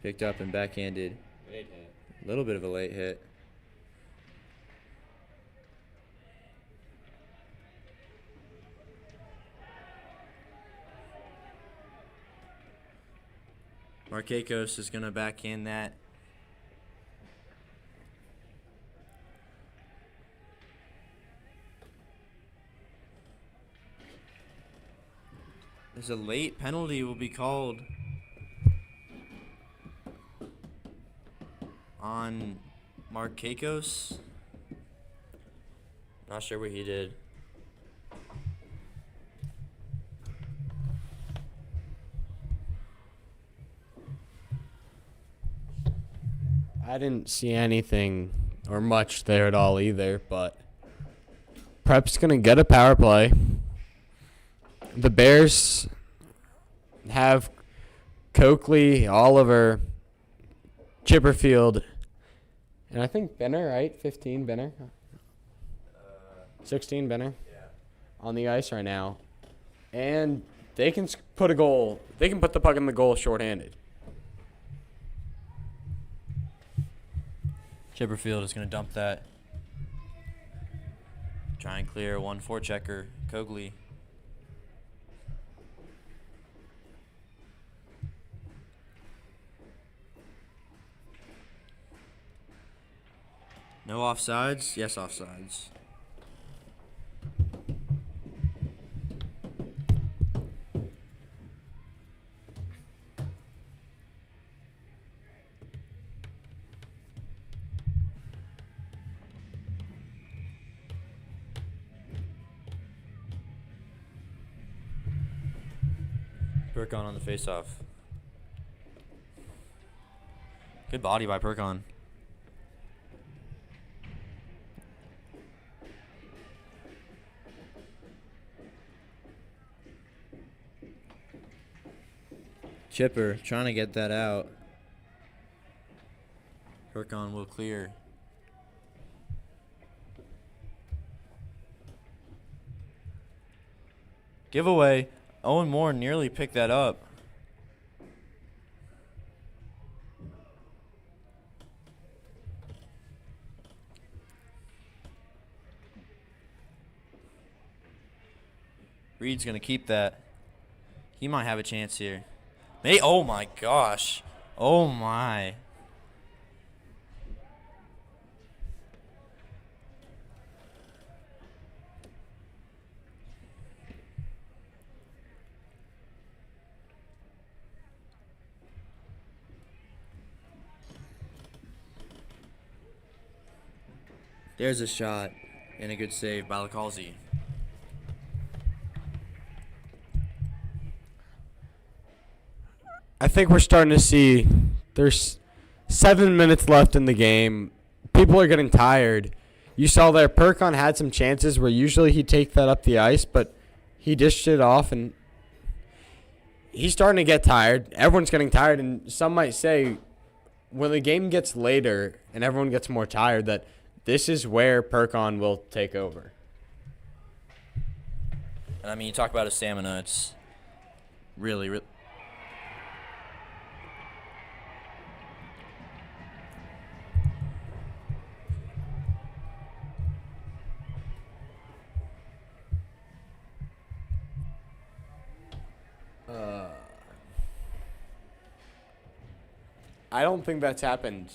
Picked up and backhanded. A little bit of a late hit. Markakos is going to backhand that. There's a late penalty will be called on Markakos. Not sure what he did. I didn't see anything or much there at all either, but Prep's going to get a power play. The Bears have Coakley, Oliver, Chipperfield, and I think Benner, right? 15 Benner? 16 Benner? Yeah. On the ice right now. And they can put a goal. They can put the puck in the goal shorthanded. Chipperfield is going to dump that. Try and clear 1-4 checker. Coakley. No offsides? Yes, offsides. Perkon on the faceoff. Good body by Perkon. Chipper trying to get that out. Perkon will clear. Giveaway. Owen Moore nearly picked that up. Reed's going to keep that. He might have a chance here. Oh my gosh. Oh my. There's a shot and a good save by LaCalzi. I think we're starting to see there's 7 minutes left in the game. People are getting tired. You saw there Perkon had some chances where usually he'd take that up the ice, but he dished it off, and he's starting to get tired. Everyone's getting tired, and some might say when the game gets later and everyone gets more tired that this is where Perkon will take over. And I mean, you talk about his stamina. It's really, really. I don't think that's happened.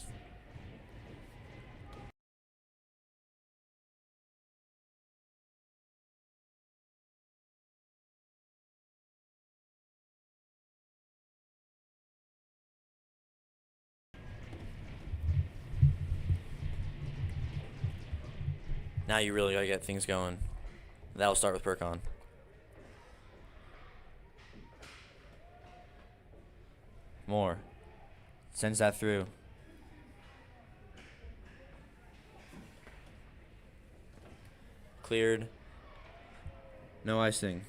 Now you really got to get things going. That'll start with Perkon. More. Sends that through. Cleared. No icing.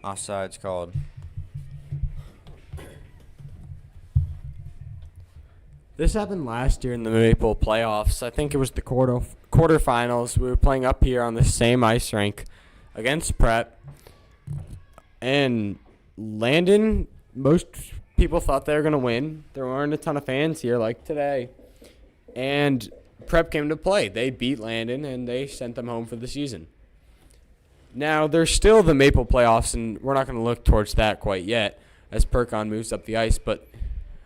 Offside's called. This happened last year in the Maple playoffs. I think it was the quarterfinals. We were playing up here on the same ice rink against Prep. And Landon, most people thought they were going to win. There weren't a ton of fans here like today. And Prep came to play. They beat Landon, and they sent them home for the season. Now, there's still the Maple playoffs, and we're not going to look towards that quite yet as Perkon moves up the ice. But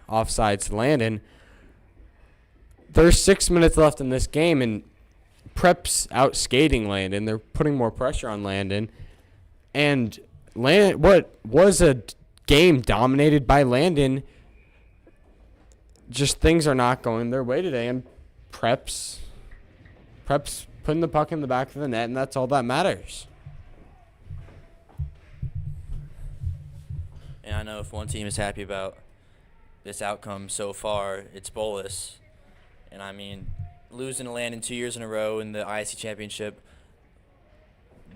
offsides Landon. There's 6 minutes left in this game, and Prep's out skating Landon. They're putting more pressure on Landon. And what was a game dominated by Landon, just things are not going their way today. And Prep's putting the puck in the back of the net, and that's all that matters. And I know if one team is happy about this outcome so far, it's Bolus. And I mean, losing to Landon 2 years in a row in the ISC championship,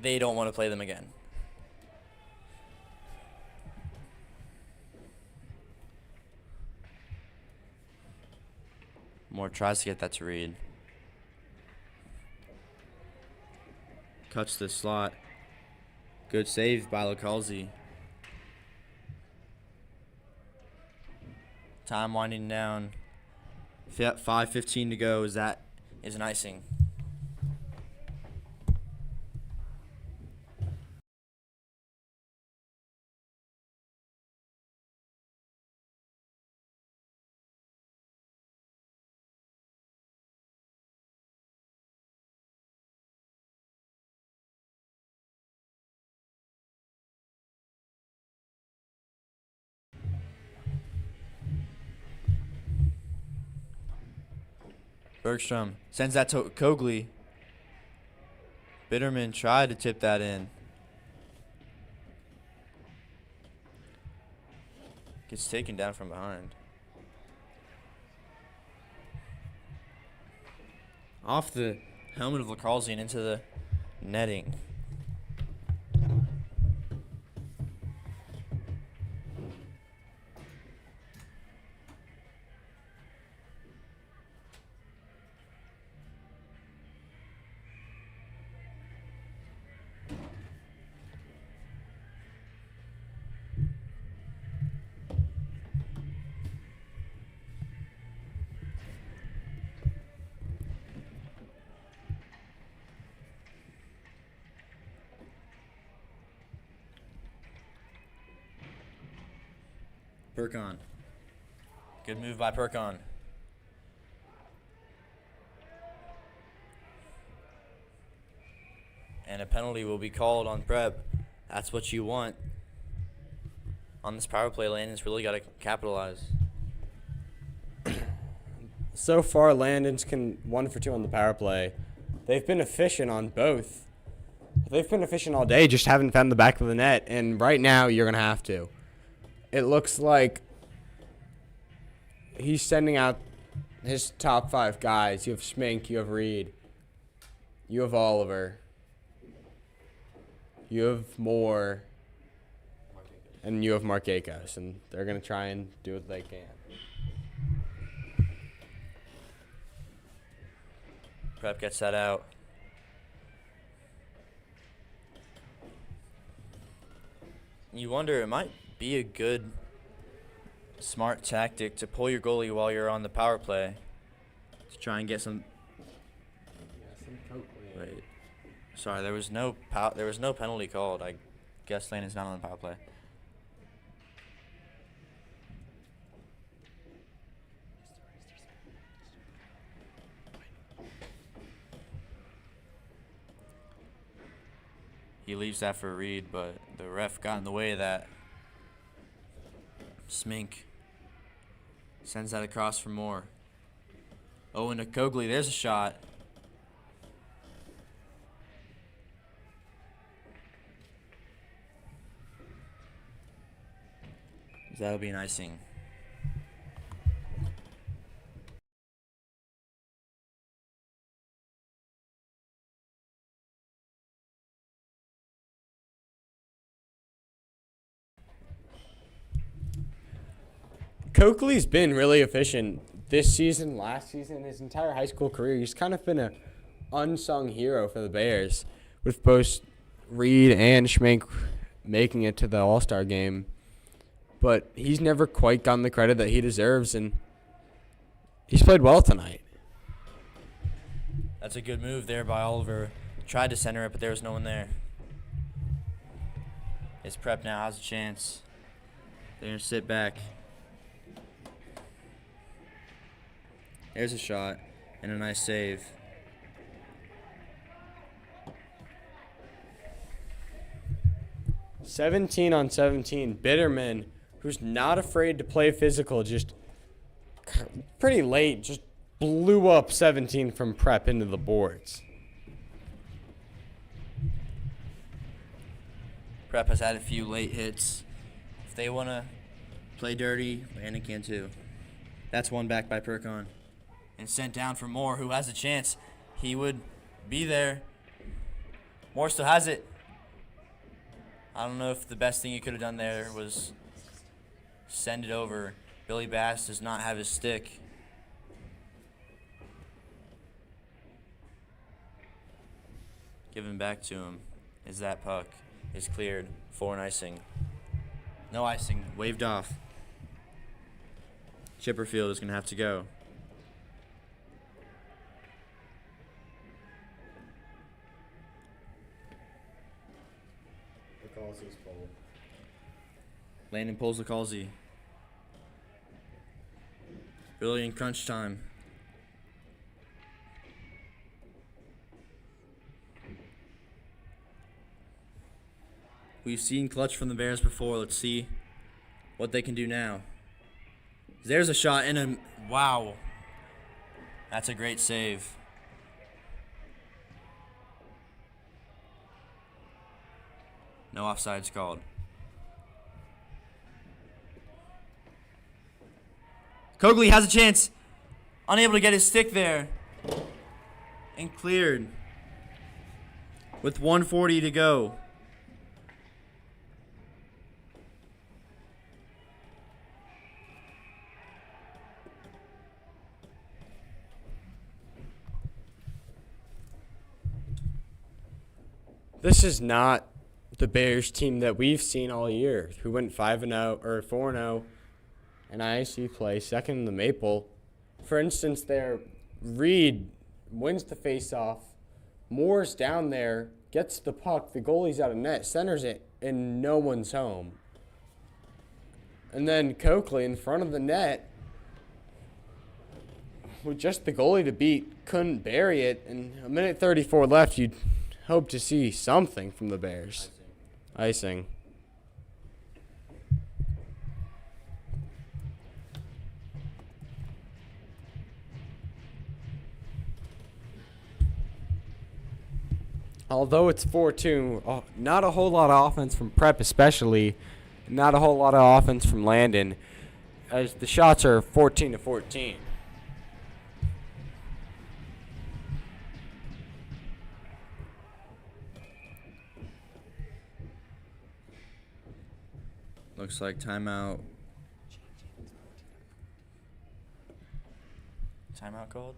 they don't want to play them again. Moore tries to get that to Reed. Cuts the slot. Good save by Lacalzi. Time winding down. 5:15 to go. Is an icing. Bergstrom sends that to Cogley. Bitterman tried to tip that in. Gets taken down from behind. Off the helmet of Lacalzi and into the netting. Perkon. Good move by Perkon. And a penalty will be called on Prep. That's what you want. On this power play, Landon's really got to capitalize. So far, Landon's 1 for 2 on the power play. They've been efficient on both. They've been efficient all day, just haven't found the back of the net, and right now you're going to have to. It looks like he's sending out his top 5 guys. You have Schmink, you have Reed, you have Oliver, you have Moore, and you have Markakos, and they're going to try and do what they can. Prep gets that out. You wonder, it might be a good, smart tactic to pull your goalie while you're on the power play to try and get some. Wait, sorry, there was no penalty called. I guess Landon's not on the power play. He leaves that for Reed, but the ref got in the way of that. Smink sends that across for Moore. Owen to Cogley. There's a shot. That'll be an icing. Coakley's been really efficient this season, last season, his entire high school career. He's kind of been an unsung hero for the Bears, with both Reed and Schmink making it to the All-Star game. But he's never quite gotten the credit that he deserves, and he's played well tonight. That's a good move there by Oliver. Tried to center it, but there was no one there. His prep now has a chance. They're going to sit back. There's a shot and a nice save. (17-on-17). Bitterman, who's not afraid to play physical, just pretty late, just blew up 17 from prep into the boards. Prep has had a few late hits. If they want to play dirty, Landon can too. That's one back by Perkon. And sent down for Moore, who has a chance. He would be there. Moore still has it. I don't know if the best thing he could have done there was send it over. Billy Bass does not have his stick. Given back to him is that puck is cleared for an icing. No icing, waved off. Chipperfield is going to have to go. Landon pulls the Calsey. Billy in crunch time. We've seen clutch from the Bears before. Let's see what they can do now. There's a shot and a wow. That's a great save. No offsides called. Cogley has a chance. Unable to get his stick there. And cleared. With 1:40 to go. This is not the Bears team that we've seen all year, who went 5-0 or 4-0 in IAC play, second in the Maple. For instance, there, Reed wins the faceoff. Moore's down there, gets the puck, the goalie's out of net, centers it, and no one's home. And then Coakley in front of the net, with just the goalie to beat, couldn't bury it. And a minute 34 left, you'd hope to see something from the Bears. Icing. Although it's 4-2, not a whole lot of offense from Prep, especially not a whole lot of offense from Landon, as the shots are 14-14. Looks like timeout. Timeout called?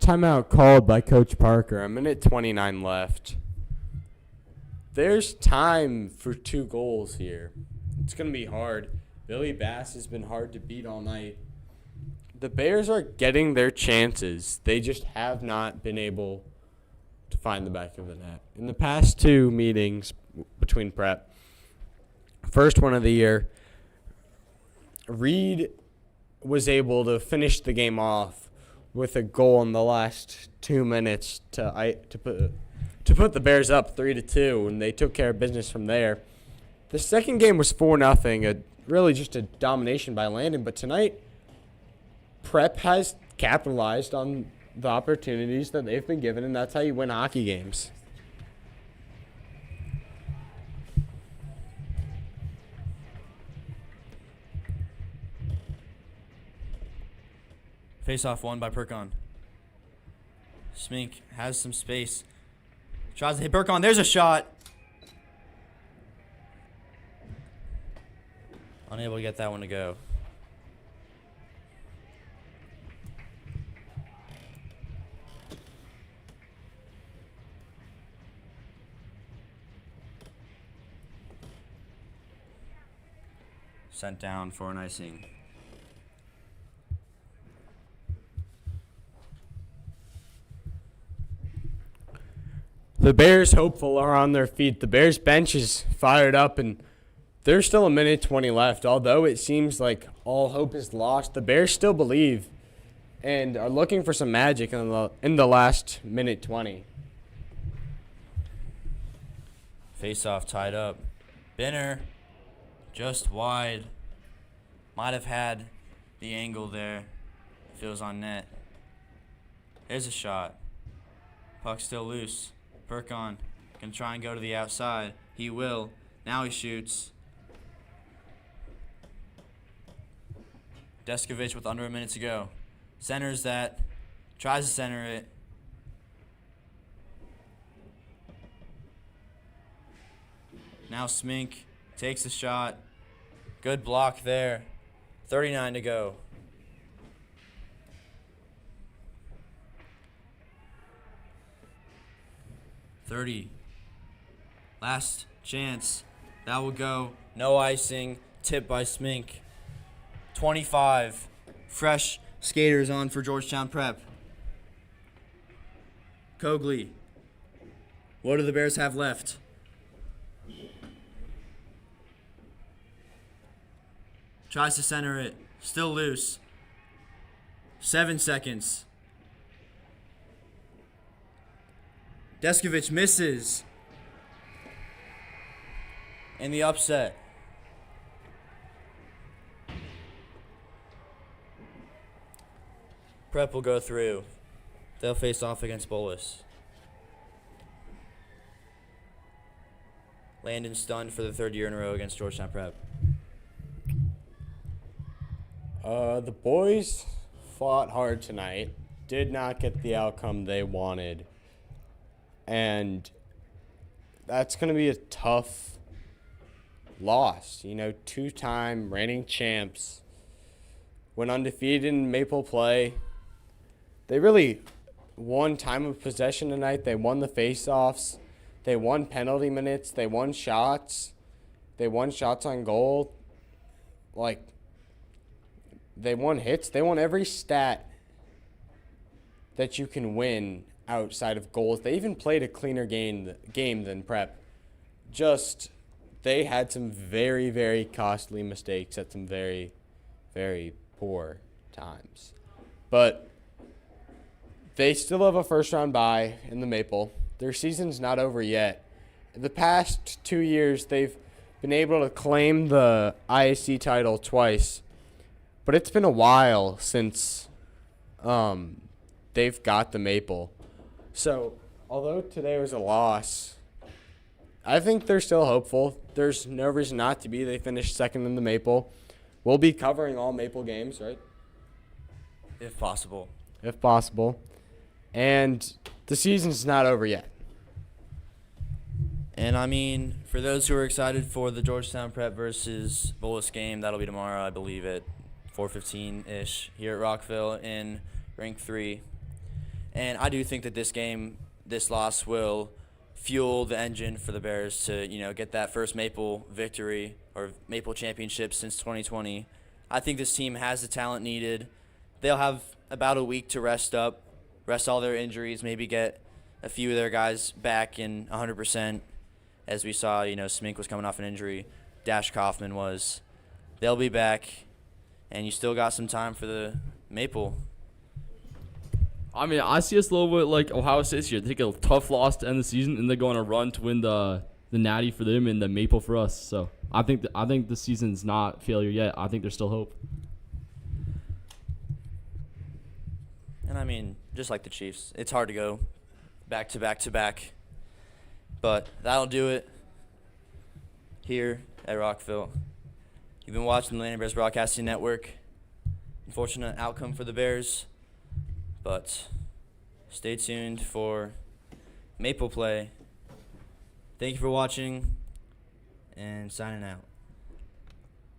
Timeout called by Coach Parker. A minute 29 left. There's time for 2 goals here. It's going to be hard. Billy Bass has been hard to beat all night. The Bears are getting their chances. They just have not been able to find the back of the net. In the past 2 meetings between Prep, first one of the year, Reed was able to finish the game off with a goal in the last 2 minutes to put the Bears up 3-2, and they took care of business from there. The second game was 4-0, really just a domination by Landon. But tonight, Prep has capitalized on the opportunities that they've been given, and that's how you win hockey games. Face-off won by Perkon. Smink has some space. Tries to hit Perkon. There's a shot. Unable to get that one to go. Sent down for an icing. The Bears hopeful are on their feet. The Bears bench is fired up, and there's still a minute 20 left. Although it seems like all hope is lost, the Bears still believe and are looking for some magic in the last minute 20. Face-off tied up. Binner just wide. Might have had the angle there if it was on net. Here's a shot. Puck still loose. Perkon can try and go to the outside. He will. Now he shoots. Deskovich with under a minute to go. Centers that. Tries to center it. Now Smink takes a shot. Good block there. 39 to go. Last chance. That will go. No icing. Tip by Smink. 25. Fresh skaters on for Georgetown Prep. Cogley. What do the Bears have left? Tries to center it. Still loose. 7 seconds. Deskovich misses. And the upset. Prep will go through. They'll face off against Bolus. Landon stunned for the 3rd year in a row against Georgetown Prep. The boys fought hard tonight. Did not get the outcome they wanted. And that's going to be a tough loss. You know, 2-time reigning champs. Went undefeated in Maple play. They really won time of possession tonight. They won the faceoffs. They won penalty minutes. They won shots. They won shots on goal. Like, They won hits. They won every stat that you can win outside of goals. They even played a cleaner game than Prep. Just they had some very, very costly mistakes at some very, very poor times. But they still have a first-round bye in the Maple. Their season's not over yet. In the past 2 years, they've been able to claim the IAC title twice, but it's been a while since they've got the Maple. So, although today was a loss, I think they're still hopeful. There's no reason not to be. They finished second in the Maple. We'll be covering all Maple games, right? If possible. If possible. And the season's not over yet. And I mean, for those who are excited for the Georgetown Prep versus Bullis game, that'll be tomorrow, I believe, at 4:15-ish here at Rockville in Rank 3. And I do think that this loss will fuel the engine for the Bears to, get that first Maple victory or Maple championship since 2020. I think this team has the talent needed. They'll have about a week to rest all their injuries, maybe get a few of their guys back in 100%. As we saw, Smink was coming off an injury. Dash Kaufman was. They'll be back, and you still got some time for the Maple. I mean, I see us a little bit like Ohio State this year. They take a tough loss to end the season, and they're going to run to win the Natty for them and the Maple for us. So I think the season's not failure yet. I think there's still hope. And I mean, just like the Chiefs, it's hard to go back to back to back. But that'll do it here at Rockville. You've been watching the Landon Bears Broadcasting Network. Unfortunate outcome for the Bears, but stay tuned for Maple play. Thank you for watching, and signing out.